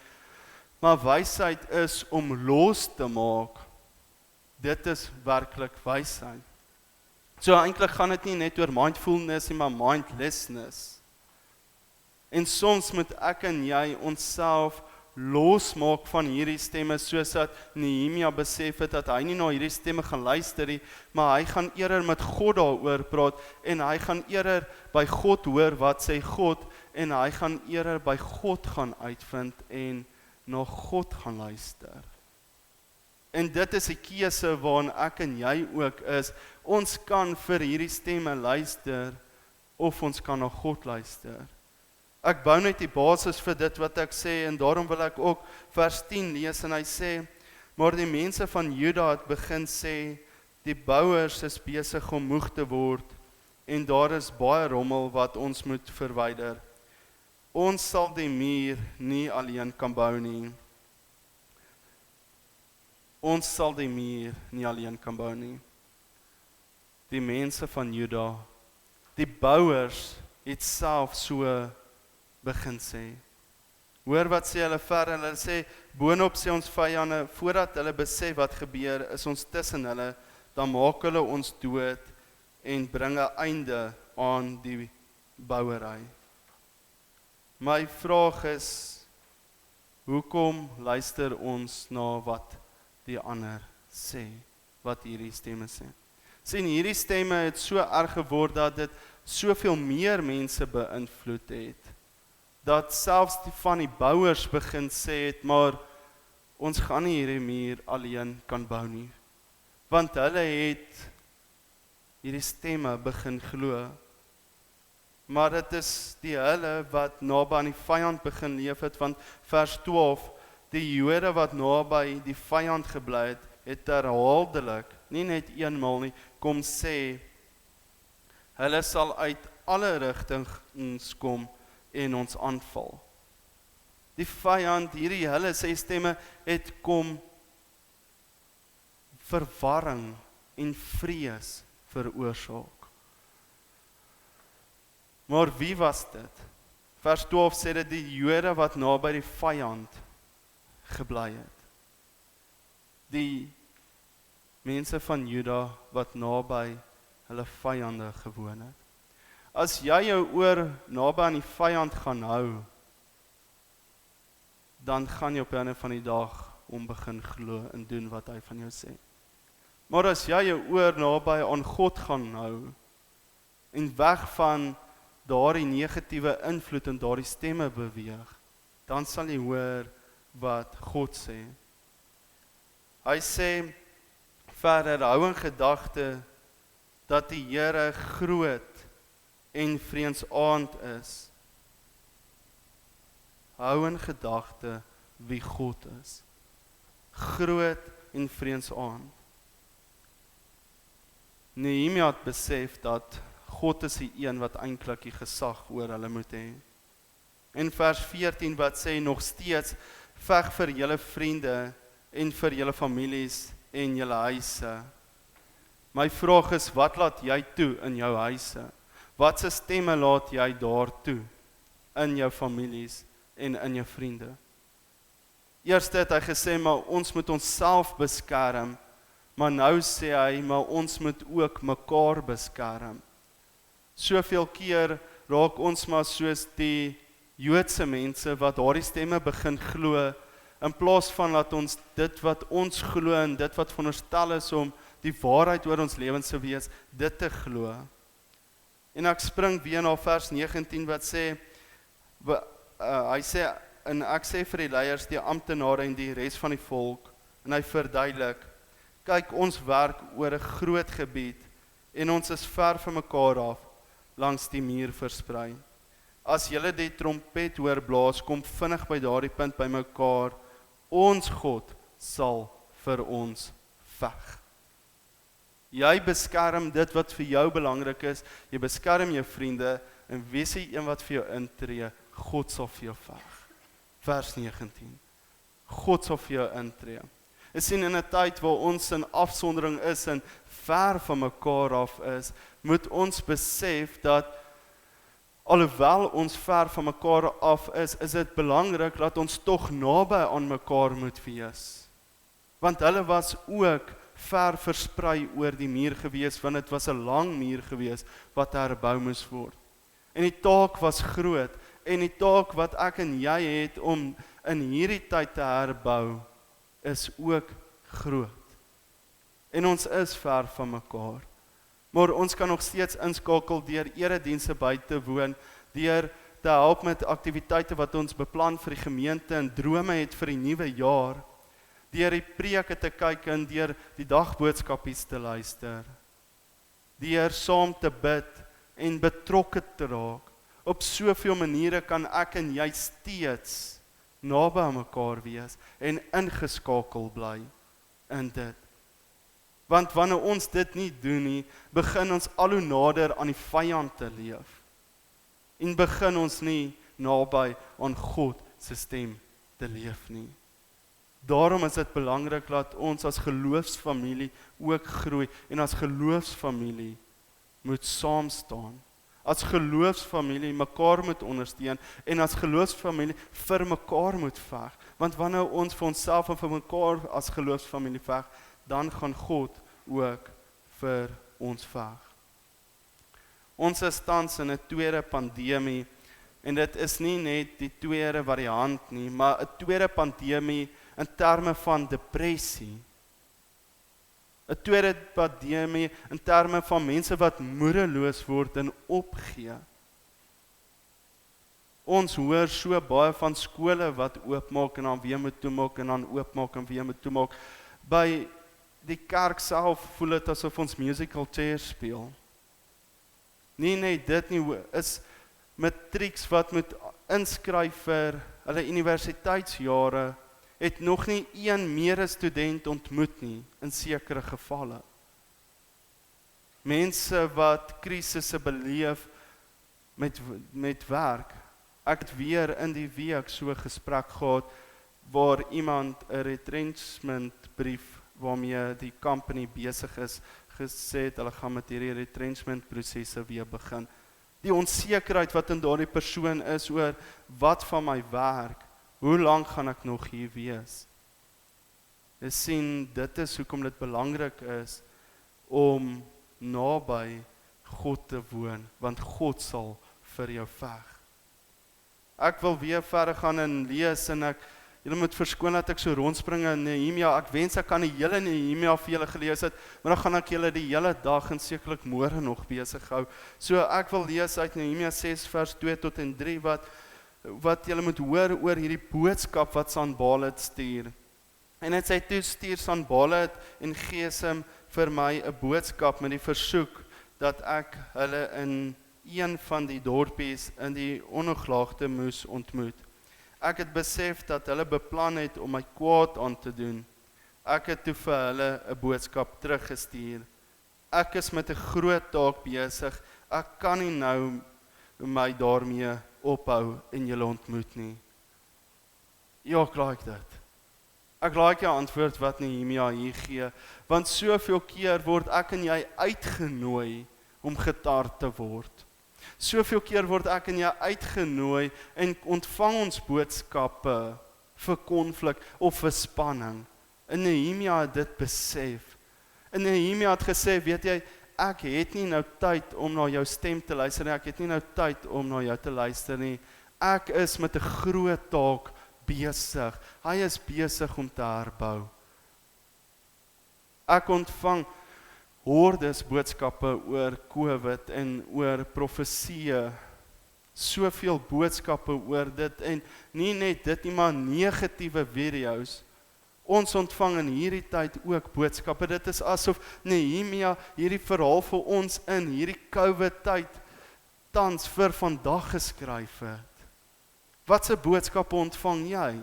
maar wysheid is om los te maak. Dit is werklik wysheid. So eintlik gaan dit nie net oor mindfulness nie, maar mindlessness. En soms moet ek en jy onsself losmaak van hierdie stemme, soos dat Nehemia besef het dat hy nie na hierdie stemme gaan luister nie, maar hy gaan eerder met God daaroor praat, en hy gaan eerder by God hoor wat sê God, en hy gaan eerder by God gaan uitvind en na God gaan luister. En dit is 'n keuse waarin ek en jy ook is. Ons kan vir hierdie stemme luister, of ons kan na God luister. Ek bou net die basis vir dit wat ek sê, en daarom wil ek ook vers 10 lees, en hy sê, maar die mense van Juda het begin sê, die bouers is besig om moeg te word, en daar is baie rommel wat ons moet verwyder. Ons sal die muur nie alleen kan bou nie. Ons sal die muur nie alleen kan bou nie. Die mense van Juda, die bouers, het self so begin sê. Hoor wat sê hulle verder, hulle sê, boonop sê ons vyande, voordat hulle besef wat gebeur, is ons tussen hulle, dan maak hulle ons dood, en bring 'n einde aan die bouery. My vraag is, hoekom luister ons na wat die ander sê, wat hierdie stemme sê? Sien, hierdie stemme het so erg geword, dat dit soveel meer mense beïnvloed het, dat selfs die van die bouers begin sê het, maar ons gaan nie hierdie muur alleen kan bou nie. Want hulle het hierdie stemme begin glo. Maar dit is die hulle wat naby aan die vyand begin leef het, want vers 12, die Jode wat naby die vyand gebly het herhaaldelik, nie net eenmaal nie, kom sê, hulle sal uit alle rigtings kom en ons aanval. Die vyand, hierdie hulle sê stemme, het kom verwarring en vrees veroorsaak. Maar wie was dit? Vers 12 sê dit die Jode wat naby die vyand gebly het. Die mense van Juda wat naby hulle vyande gewoon het. As jy jou oor naby aan die vyand gaan hou, dan gaan jy op 'n einde van die dag om begin glo en doen wat hy van jou sê. Maar as jy jou oor naby aan God gaan hou, en weg van daardie negatiewe invloed en daardie stemme beweeg, dan sal jy hoor wat God sê. Hy sê verder, hou in gedagte dat die Here groot en vreedsaand is. Hou in gedagte wie God is. Groot en vreedsaand. Nehemia het besef dat God is die een wat eintlik die gesag oor hulle moet hê. En vers 14 wat sê, nog steeds veg vir julle vriende en vir julle families en julle huise. My vraag is, wat laat jy toe in jou huise? Wat se stemme laat jy daar toe in jou families en in jou vriende? Eerst het hy gesê, maar ons moet onsself beskerm, maar nou sê hy, maar ons moet ook mekaar beskerm. Soveel keer raak ons maar soos die Joodse mense wat daardie stemme begin glo, in plaas van dat ons dit wat ons glo en dit wat veronderstel is om die waarheid oor ons lewens te wees, dit te glo. En ek spring weer na vers 19 wat sê, hy sê, en ek sê vir die leiers, die amptenare en die res van die volk, en hy verduidelik, kyk, ons werk oor 'n groot gebied, en ons is ver van mekaar af, langs die muur versprei. As julle die trompet hoor blaas, kom vinnig by daardie punt by mekaar, ons God sal vir ons veg. Jy beskerm dit wat vir jou belangrik is, jy beskerm jou vriende, en wees die een wat vir jou intree, God sal vir jou veg. Vers 19. God sal vir jou intree. Ons sien in 'n tyd waar ons in afsondering is en ver van mekaar af is, moet ons besef dat alhoewel ons ver van mekaar af is dit belangrik dat ons tog naby aan mekaar moet wees. Want hulle was ook ver versprei oor die muur gewees, want dit was 'n lang muur gewees wat herbou moes word. En die taak was groot, en die taak wat ek en jy het om in hierdie tyd te herbou, is ook groot. En ons is ver van mekaar. Maar ons kan nog steeds inskakel deur eredienste by te woon, deur te help met aktiwiteite wat ons beplan vir die gemeente en drome het vir die nuwe jaar, deur die preke te kyk en deur die dagboodskapies te luister, deur saam te bid en betrokke te raak. Op soveel maniere kan ek en jy steeds naby aan mekaar wees en ingeskakel bly in dit. Want wanneer ons dit nie doen nie, begin ons al hoe nader aan die vyand te leef. En begin ons nie naby aan God se stem te leef nie. Daarom is dit belangrik dat ons as geloofsfamilie ook groei en as geloofsfamilie moet saam staan. As geloofsfamilie mekaar moet ondersteun en as geloofsfamilie vir mekaar moet veg. Want wanneer ons vir onsself en vir mekaar as geloofsfamilie veg, dan gaan God ook vir ons veg. Ons is tans in 'n tweede pandemie en dit is nie net die tweede variant nie, maar 'n tweede pandemie in terme van depressie. 'n tweede pandemie in terme van mense wat moedeloos word en opgee. Ons hoor so baie van skole wat oopmaak en dan weer moet toemaak en dan oopmaak en weer moet toemaak. By die kerk self voel dit asof ons musical chairs speel. Nee, dit nie, is matrieks wat moet inskryf vir hulle universiteitsjare, het nog nie een medestudent ontmoet nie, in sekere gevalle. Mense wat krisisse beleef met werk. Ek het weer in die week so gesprek gehad, waar iemand 'n retrenchment brief, waarmee die company besig is, gesê het, hulle gaan met hierdie retrenchment prosesse weer begin. Die onsekerheid wat in daardie persoon is oor, wat van my werk, hoe lang gaan ek nog hier wees? Jy sien, dit is hoekom dit belangrik is, om naby God te woon, want God sal vir jou veg. Ek wil weer verder gaan en lees, en julle moet verskoon dat ek so rondspring in Nehemia. Ek wens ek kan die hele Nehemia vir julle gelees het, maar dan gaan ek julle die hele dag en sekerlik môre nog besig hou. So ek wil lees uit Nehemia 6 vers 2 tot en 3, wat julle moet hoor oor hierdie boodskap wat Sanballat stuur. En het sê toe stuur Sanballat en Gesem vir my 'n boodskap met die versoek dat ek hulle in een van die dorpies in die Onooglaagte moes ontmoet. Ek het besef dat hulle beplan het om my kwaad aan te doen. Ek het toe vir hulle 'n boodskap teruggestuur. Ek is met 'n groot taak besig. Ek kan nie nou my daarmee ophou en julle ontmoet nie. Ja, ek like dit. Ek like jou antwoord wat Nehemia hier gee, want soveel keer word ek en jy uitgenooi om getart te word. Soveel keer word ek en jy uitgenooi en ontvang ons boodskappe vir konflik of vir spanning. En Nehemia het dit besef. En Nehemia het gesê, weet jy, ek het nie nou tyd om na jou stem te luister nie, ek het nie nou tyd om na jou te luister nie. Ek is met 'n groot taak besig. Hy is besig om te herbou. Ek ontvang hordes boodskappe oor COVID en oor profeseë. Soveel boodskappe oor dit en nie net dit nie, maar negatiewe video's. Ons ontvang in hierdie tyd ook boodskappe. Dit is asof Nehemia hierdie verhaal vir ons in hierdie COVID tyd tans vir vandag geskryf het. Watse boodskappe ontvang jy?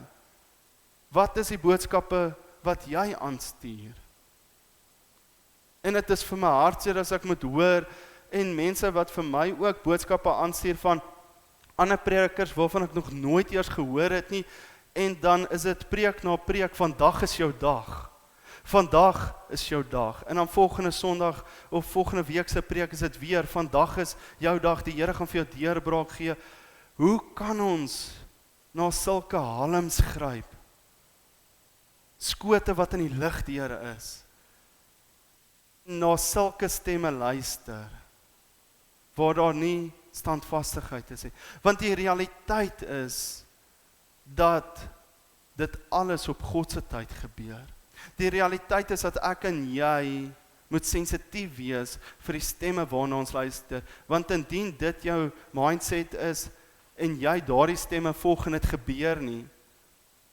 Wat is die boodskappe wat jy aanstuur? En dit is vir my hartseer as ek moet hoor en mense wat vir my ook boodskappe aanstuur van ander predikers waarvan ek nog nooit eers gehoor het nie, en dan is dit preek na preek, vandag is jou dag. Vandag is jou dag. En dan volgende Sondag of volgende week se preek is dit weer, vandag is jou dag, die Here gaan vir jou deurbraak gee. Hoe kan ons na sulke halms gryp? Skote wat in die lug die Here is. Na sulke stemme luister, waar daar nie standvastigheid is nie. Want die realiteit is, dat dit alles op God se tyd gebeur. Die realiteit is dat ek en jy moet sensitief wees vir die stemme waarna ons luister, want indien dit jou mindset is, en jy daardie stemme volg en dit gebeur nie,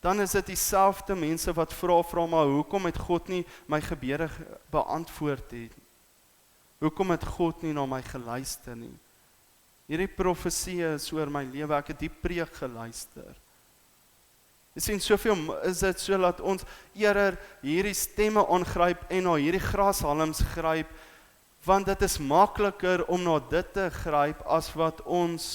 dan is dit dieselfde mense wat vra maar hoekom het God nie my gebede beantwoord het? Hoekom het God nie na my geluister nie? Hierdie profesie is oor my lewe, ek het die preek geluister. Jy sien, soveel is dit so dat ons eerder hierdie stemme aangryp en na hierdie grashalms gryp, want dit is makliker om na dit te gryp as wat ons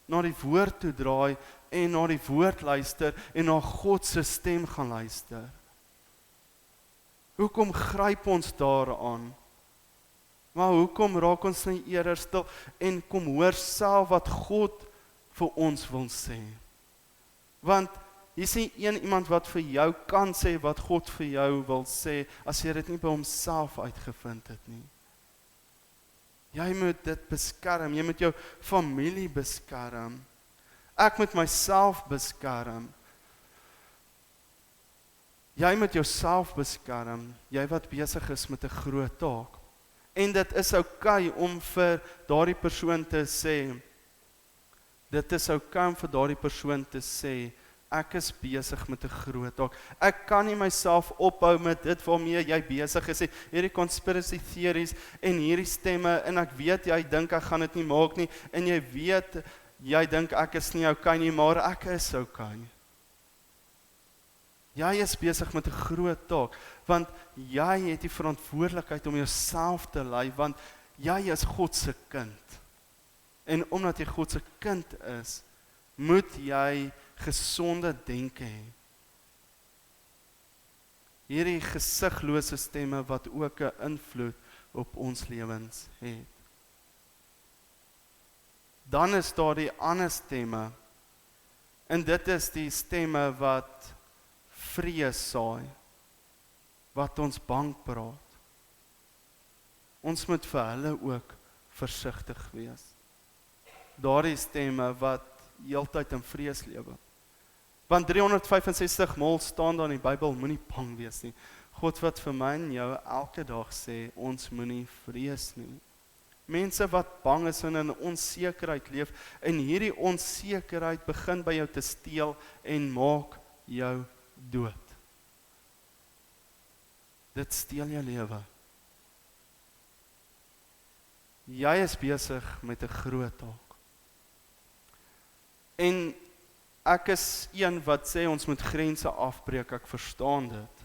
na die woord toe draai en na die woord luister en na God se stem gaan luister. Hoekom gryp ons daaraan? Maar hoekom raak ons nie eerder stil en kom hoor self wat God vir ons wil sê? Want hier is nie iemand wat vir jou kan sê wat God vir jou wil sê, as jy dit nie by homself uitgevind het nie. Jy moet dit beskerm, jy moet jou familie beskerm. Ek moet myself beskerm. Jy moet jouself beskerm, jy wat besig is met 'n groot taak. En dit is oukei om vir daardie persoon te sê, ek is besig met 'n groot taak. Ek kan nie myself ophou met dit waarmee jy besig is. Hierdie conspiracy theories en hierdie stemme, en ek weet jy dink ek gaan dit nie maak nie, en jy weet jy dink ek is nie oukei nie, maar ek is oukei. Jy is besig met 'n groot taak, want jy het die verantwoordelikheid om jouself te lei, want jy is God se kind. En omdat jy God se kind is, moet jy gesonde denke hê. Hierdie gesiglose stemme wat ook 'n invloed op ons lewens het. Dan is daar die ander stemme, en dit is die stemme wat vrees saai, wat ons bang praat. Ons moet vir hulle ook versigtig wees. Daardie stemme wat heeltyd in vrees lewe. Want 365 maal staan daar in die Bybel, moenie bang wees nie. God wat vir my en jou elke dag sê, ons moenie vrees nie. Mense wat bang is en in onsekerheid leef, en hierdie onsekerheid begin by jou te steel en maak jou dood. dit steel jou lewe. Jy is besig met 'n groot taak. En ek is een wat sê ons moet grense afbreek, ek verstaan dit.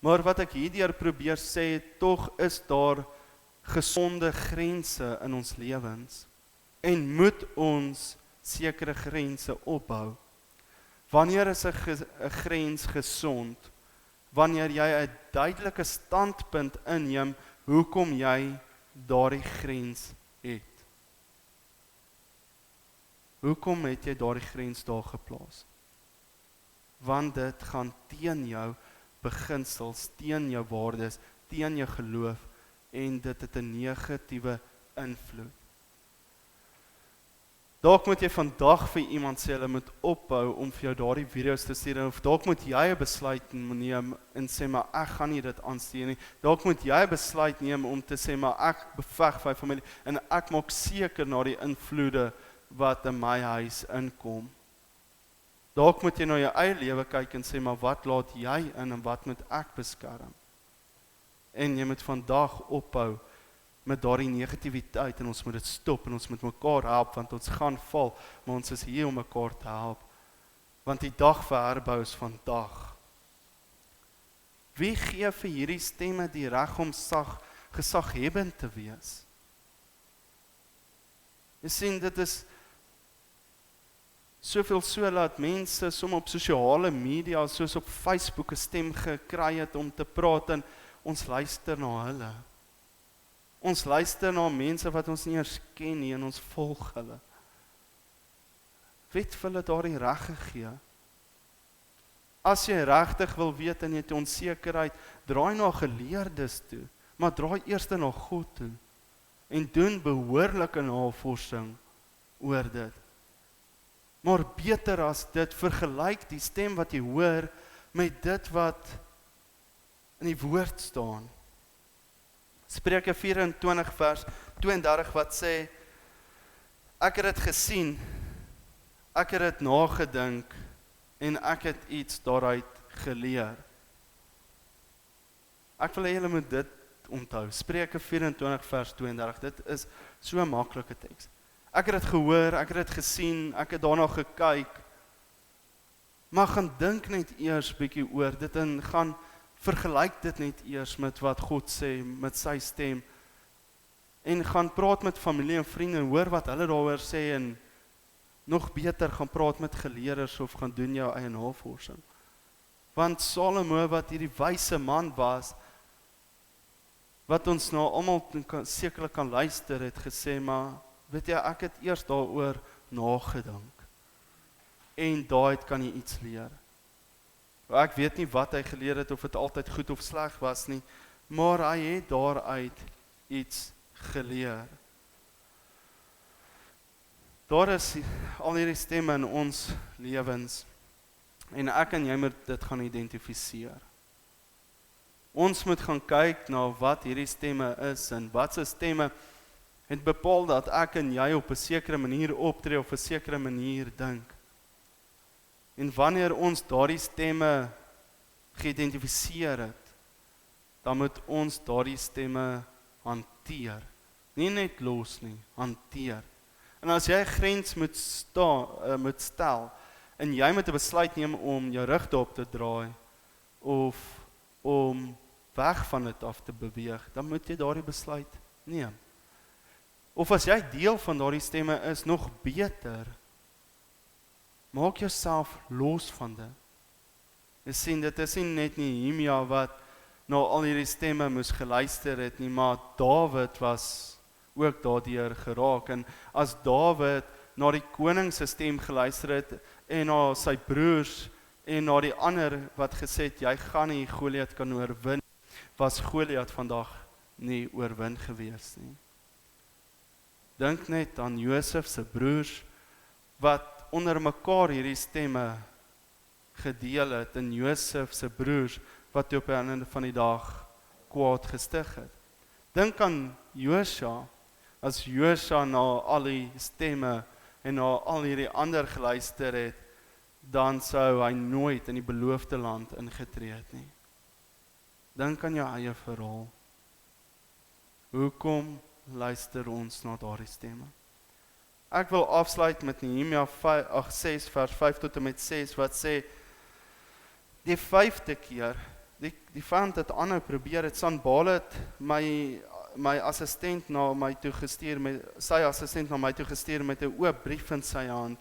Maar wat ek hierdeur probeer sê, tog is daar gesonde grense in ons lewens en moet ons sekere grense opbou. Wanneer is 'n grens gesond? Wanneer jy 'n duidelike standpunt inneem hoekom jy daardie grens het. Hoekom het jy daardie grens daar geplaas? Want dit gaan teen jou beginsels, teen jou waardes, teen jou geloof en dit het 'n negatiewe invloed. Dalk moet jy vandag vir iemand sê, hulle moet ophou om vir jou daardie video's te stuur, of dalk moet jy 'n besluit neem en sê, maar ek gaan nie dit aanstuur nie. Dalk moet jy 'n besluit neem om te sê, maar ek beveg my familie, en ek maak seker na die invloede wat in my huis inkom. Dalk moet jy na jou eie lewe kyk en sê, maar wat laat jy in en wat moet ek beskerm? En jy moet vandag ophou met daardie negativiteit en ons moet dit stop en ons moet mekaar help want ons gaan val, maar ons is hier om mekaar te help. Want die dag vir herbou is vandag. Wie gee vir hierdie stemme die reg om gesaghebend te wees? Jy sien, dit is soveel so dat mense som op sosiale media, soos op Facebook 'n stem gekry het om te praat en ons luister na hulle. Ons luister na mense wat ons nie eers ken nie en ons volg hulle. Wie het vir hulle daardie reg gegee? As jy regtig wil weet en jy het onsekerheid, draai na geleerdes toe, maar draai eers na God toe en doen behoorlike navorsing oor dit. Maar beter as dit, vergelyk die stem wat jy hoor met dit wat in die woord staan. Spreuke 24 vers 32 wat sê, ek het dit gesien, ek het dit nagedink en ek het iets daaruit geleer. Ek wil hê julle moet dit onthou. Spreuke 24 vers 32, dit is so 'n maklike teks. Ek het dit gehoor, ek het dit gesien, ek het daarna gekyk. Maar gaan dink net eers bietjie oor dit en gaan vergelyk dit net eers met wat God sê, met sy stem. En gaan praat met familie en vriende en hoor wat hulle daaroor sê en nog beter gaan praat met geleerders of gaan doen jou eie navorsing. Want Salomo wat hierdie wyse man was, wat ons nou almal sekerlik kan luister, het gesê, maar weet jy, ek het eers daaroor nagedink. En daaruit kan jy iets leer. Ek weet nie wat hy geleer het, of het altyd goed of sleg was nie, maar hy het daaruit iets geleer. Daar is al hierdie stemme in ons lewens, en ek en jy moet dit gaan identifiseer. Ons moet gaan kyk na wat hierdie stemme is, en wat se stemme het bepaal dat ek en jy op 'n sekere manier optree, of 'n sekere manier dink. En wanneer ons daardie stemme geïdentifiseer het, dan moet ons daardie stemme hanteer. Nie net los nie, hanteer. En as jy 'n grens moet stel, en jy moet 'n besluit neem om jou rug daarop te draai, of om weg van dit af te beweeg, dan moet jy daardie besluit neem. Of as jy deel van daardie stemme is, nog beter, maak jouself los van dit. Jy sien, dit is nie net Nehemia wat na al hierdie stemme moes geluister het nie, maar Dawid was ook daardeur geraak. En as Dawid na die koning se stem geluister het, en na sy broers, en na die ander wat gesê het, jy gaan nie Goliat kan oorwin, was Goliat vandag nie oorwin gewees nie. Dink net aan Josef se broers, wat onder mekaar hierdie stemme gedeel het, en Josef se broers, wat op die einde van die dag kwaad gestig het. Dink aan Josua, as Josua na al die stemme, en na al hierdie ander geluister het, dan sou hy nooit in die beloofde land ingetree het nie. Dink aan jou eie verhaal. Hoekom luister ons na daardie stemme? Ek wil afsluit met Nehemia 6 vers 5 tot en met 6 wat sê, die 5de keer, die vyand het aanhou probeer, het Sanballat my assistent na my toe gestuur, sy assistent na my toe gestuur met 'n oop brief in sy hand.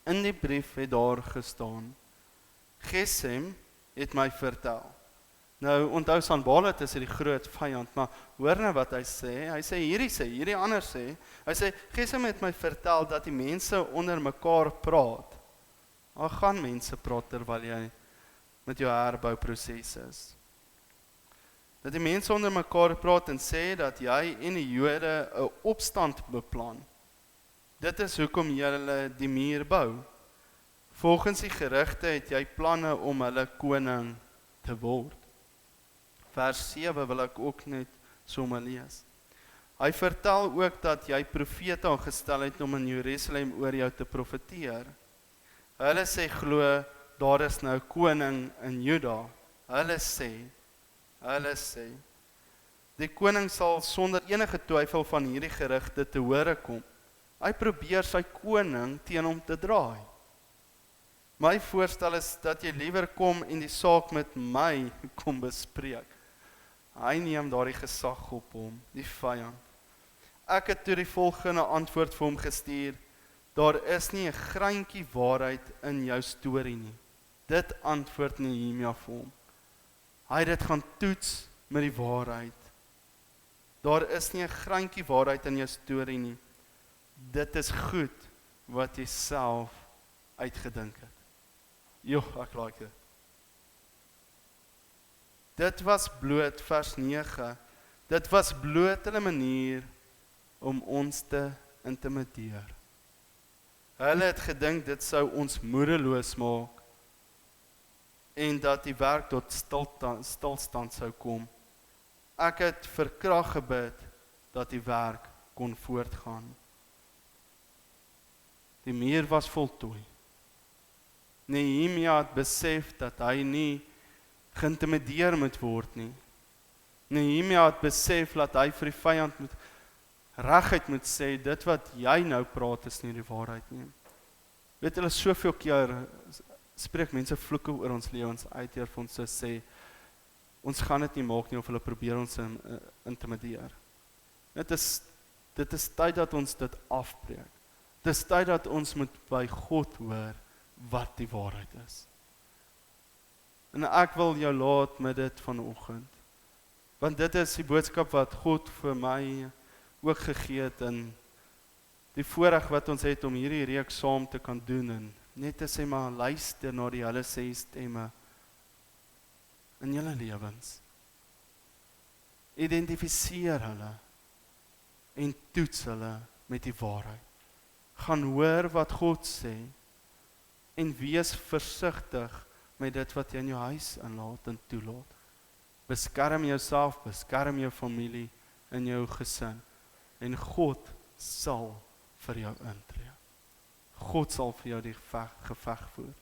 In die brief het daar gestaan, Gesem het my vertel. Nou, onthou Sanballat is die groot vyand, maar hoor nou wat hy sê hierdie ander sê, hy sê, Gesem het my vertel dat die mense onder mekaar praat. Daar gaan mense praat terwyl jy met jou herbouproses is. Dat die mense onder mekaar praat en sê dat jy en die Jode 'n opstand beplan. Dit is hoekom julle die muur bou. Volgens die gerugte het jy planne om hulle koning te word. Vers 7 wil ek ook net sommer lees. Hy vertel ook dat jy profete aangestel het om in Jerusalem oor jou te profeteer. Hulle sê glo, daar is nou koning in Juda. Hulle sê, die koning sal sonder enige twyfel van hierdie gerugte te hore kom. Hy probeer sy koning teen hom te draai. My voorstel is dat jy liewer kom en die saak met my kom bespreek. Hy neem daardie gesag op hom, die vyand. Ek het toe die volgende antwoord vir hom gestuur, daar is nie 'n greintjie waarheid in jou storie nie. Dit antwoord Nehemia vir hom. Hy het dit gaan toets met die waarheid. Daar is nie 'n greintjie waarheid in jou storie nie. Dit is goed wat jy self uitgedink het. Ek like dit. Dit was bloot, vers 9, dit was bloot 'n manier om ons te intimideer. Hulle het gedink dit sou ons moedeloos maak en dat die werk tot stilstand sou kom. Ek het vir krag gebid dat die werk kon voortgaan. Die muur was voltooi. Nehemia het besef dat hy nie geïntimideer moet word nie. Nehemia het besef dat hy vir die vyand reguit moet sê, dit wat jy nou praat is nie die waarheid nie. Weet hulle, soveel keer spreek mense vloeke oor ons lewens uit deur vir ons te sê, ons gaan dit nie maak nie of hulle probeer ons intimideer. Dit is tyd dat ons dit afbreek. Dit is tyd dat ons moet by God hoor wat die waarheid is. En ek wil jou laat met dit vanoggend. Want dit is die boodskap wat God vir my ook gegee het en die voorreg wat ons het om hierdie reeks saam te kan doen en net te sê maar luister na die hulle 6 stemme in julle lewens. Identifiseer hulle en toets hulle met die waarheid. Gaan hoor wat God sê en wees versigtig met dit wat jy in jou huis inlaat en toelaat. Beskerm jouself, beskerm jou familie en jou gesin en God sal vir jou intree. God sal vir jou die geveg voer.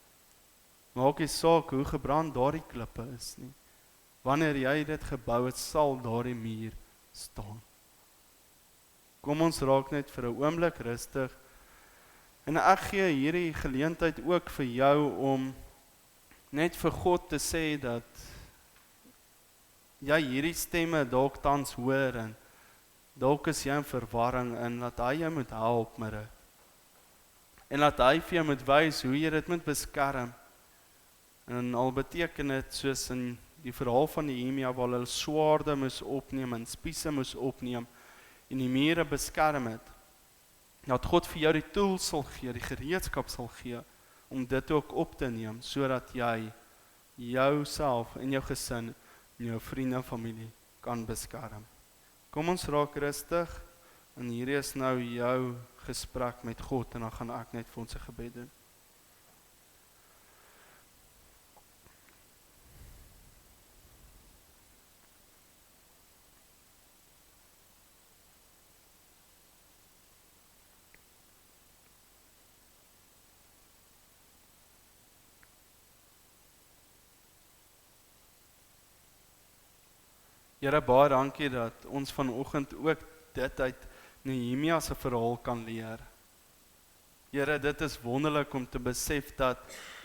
Maak nie saak hoe gebrand daardie klippe is nie. Wanneer jy dit gebou het, sal daardie muur staan. Kom ons raak net vir 'n oomblik rustig. En ek gee hierdie geleentheid ook vir jou om net vir God te sê dat jy hierdie stemme dalk tans hoor en dalk is jy in verwarring en dat hy jou moet help met dit. En dat hy vir jou moet wys hoe jy dit moet beskerm. En al beteken dit soos in die verhaal van Nehemia waar hulle swaarde moes opneem en spiese moes opneem en die mure beskerm het. Dat God vir jou die tools sal gee, die gereedskap sal gee om dit ook op te neem sodat jy jouself en jou gesin en jou vriende en familie kan beskerm. Kom ons raak rustig en hierdie is nou jou gesprek met God en dan gaan ek net vir ons 'n gebed doen. Here, baie dankie dat ons vanoggend ook dit uit Nehemia se verhaal kan leer. Here, dit is wonderlik om te besef dat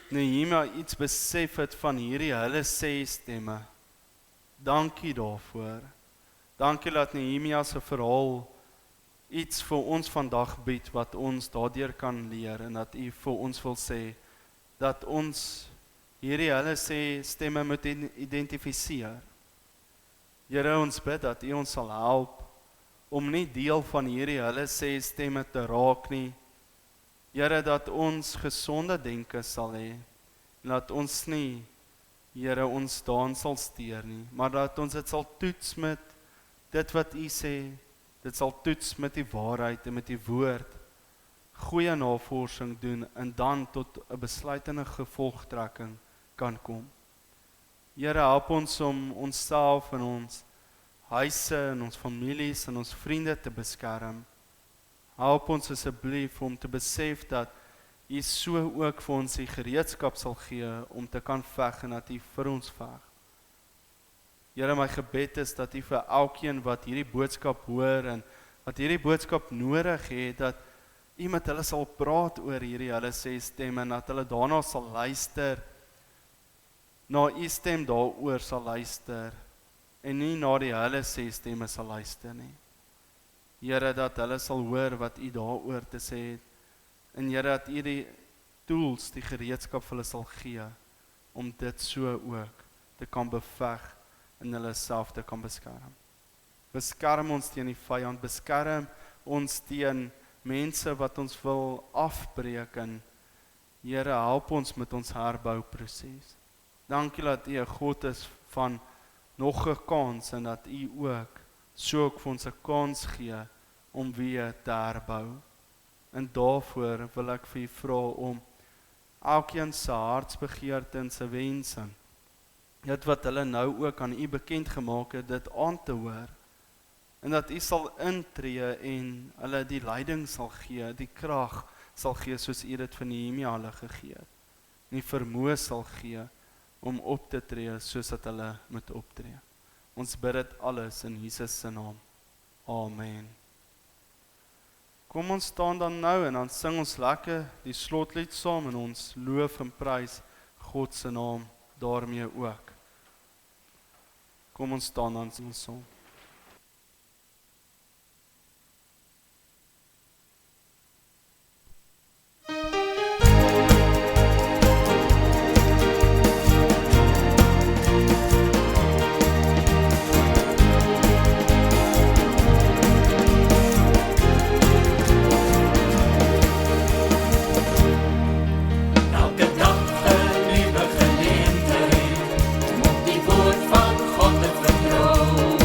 Nehemia iets besef het van hierdie hulle sê stemme. Dankie daarvoor. Dankie dat Nehemia se verhaal iets vir ons vandag bied wat ons daardeur kan leer en dat U vir ons wil sê dat ons hierdie hulle sê stemme moet identifiseer. Here, ons bid dat U ons sal help om nie deel van hierdie hulle sê stemme te raak nie. Here, dat ons gesonde denke sal hê, en dat ons nie, Here, ons daan sal steur nie, maar dat ons dit sal toets met dit wat U sê, dit sal toets met die waarheid en met die woord, goeie navorsing doen en dan tot 'n besluitende gevolgtrekking kan kom. Here, help ons om onsself en ons huise en ons families en ons vriende te beskerm. Help ons asseblief om te besef dat U so ook vir ons die gereedskap sal gee om te kan veg en dat U vir ons veg. Here, my gebed is dat U vir elkeen wat hierdie boodskap hoor en wat hierdie boodskap nodig het, dat U met hulle sal praat oor hierdie hulle sê stemme en dat hulle daarna sal luister, na U stem daaroor sal luister en nie na die hulle sê stemme sal luister nie. Here, dat hulle sal hoor wat U daaroor te sê het en Here, dat U die tools, die gereedskap vir hulle sal gee om dit so ook te kan beveg en hulle self te kan beskerm. Beskerm ons teen die vyand, beskerm ons teen mense wat ons wil afbreek en Here, help ons met ons herbouproses. Dankie dat U 'n God is van nog 'n kans en dat U ook so ook vir ons 'n kans gee om weer te herbou. En daarvoor wil ek vir U vra om elkeen se hartsbegeerte en se wense, dit wat hulle nou ook aan U bekend gemaak het, dit aan te hoor. En dat U sal intree en hulle die leiding sal gee, die krag sal gee soos U dit vir Nehemia hulle gegee het. Die vermoë sal gee om op te tree soos dat hulle moet optree. Ons bid dit alles in Jesus se naam. Amen. Kom ons staan dan nou en dan sing ons lekker die slotlied saam en ons loof en prys God se naam daarmee ook. Kom ons staan dan sing ons saam. Die woord van God te vertrouw.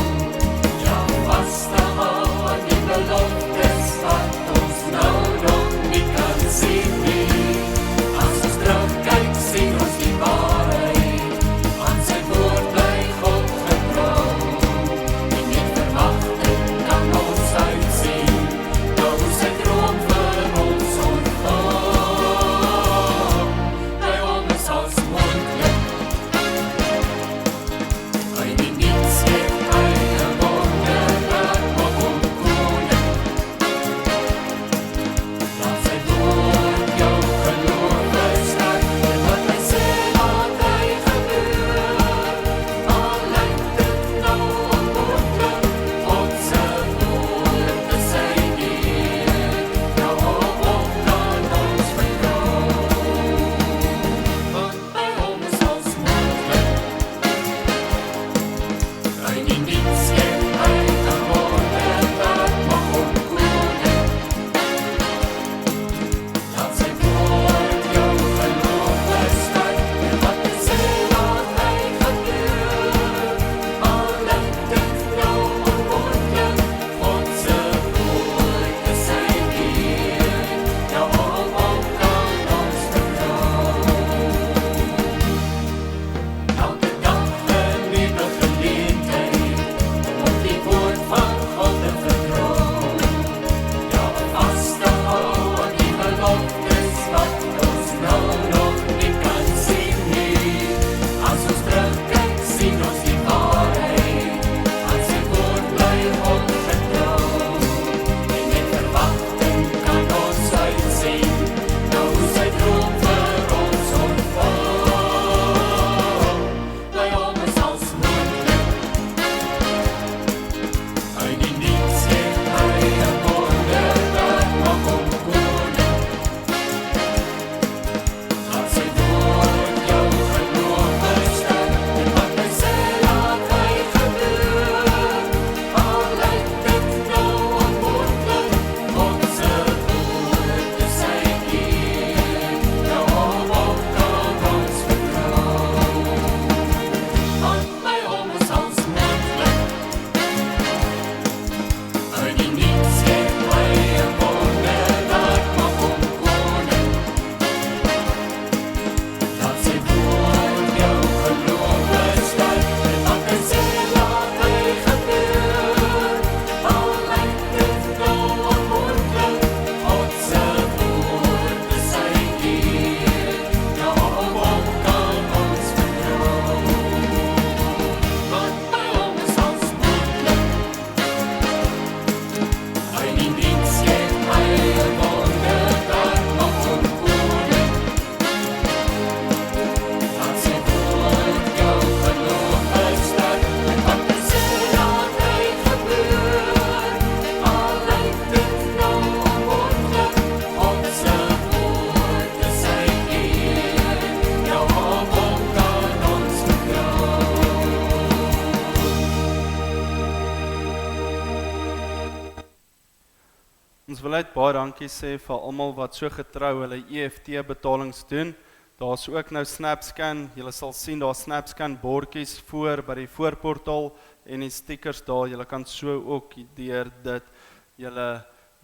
wil net baie dankie sê vir almal wat so getrou hulle EFT betalings doen. Daar's ook nou SnapScan, julle sal sien daar SnapScan bordjies voor by die voorportaal en die stickers daar, julle kan so ook deur dit julle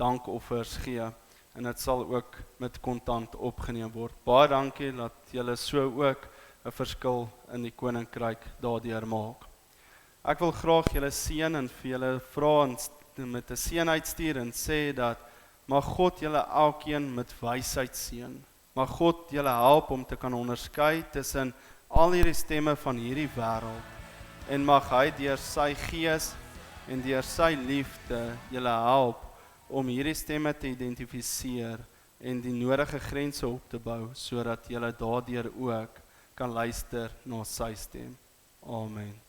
dankoffers gee en dit sal ook met kontant opgeneem word. Baie dankie dat julle so ook 'n verskil in die koninkryk daardeur maak. Ek wil graag julle seën en vir julle vra en met 'n seën uitstuur en sê dat mag God julle elkeen met wysheid seën. Mag God julle help om te kan onderskei tussen al hierdie stemme van hierdie wêreld en mag hy deur sy gees en deur sy liefde julle help om hierdie stemme te identifiseer en die nodige grense op te bou sodat julle daardeur ook kan luister na sy stem. Amen.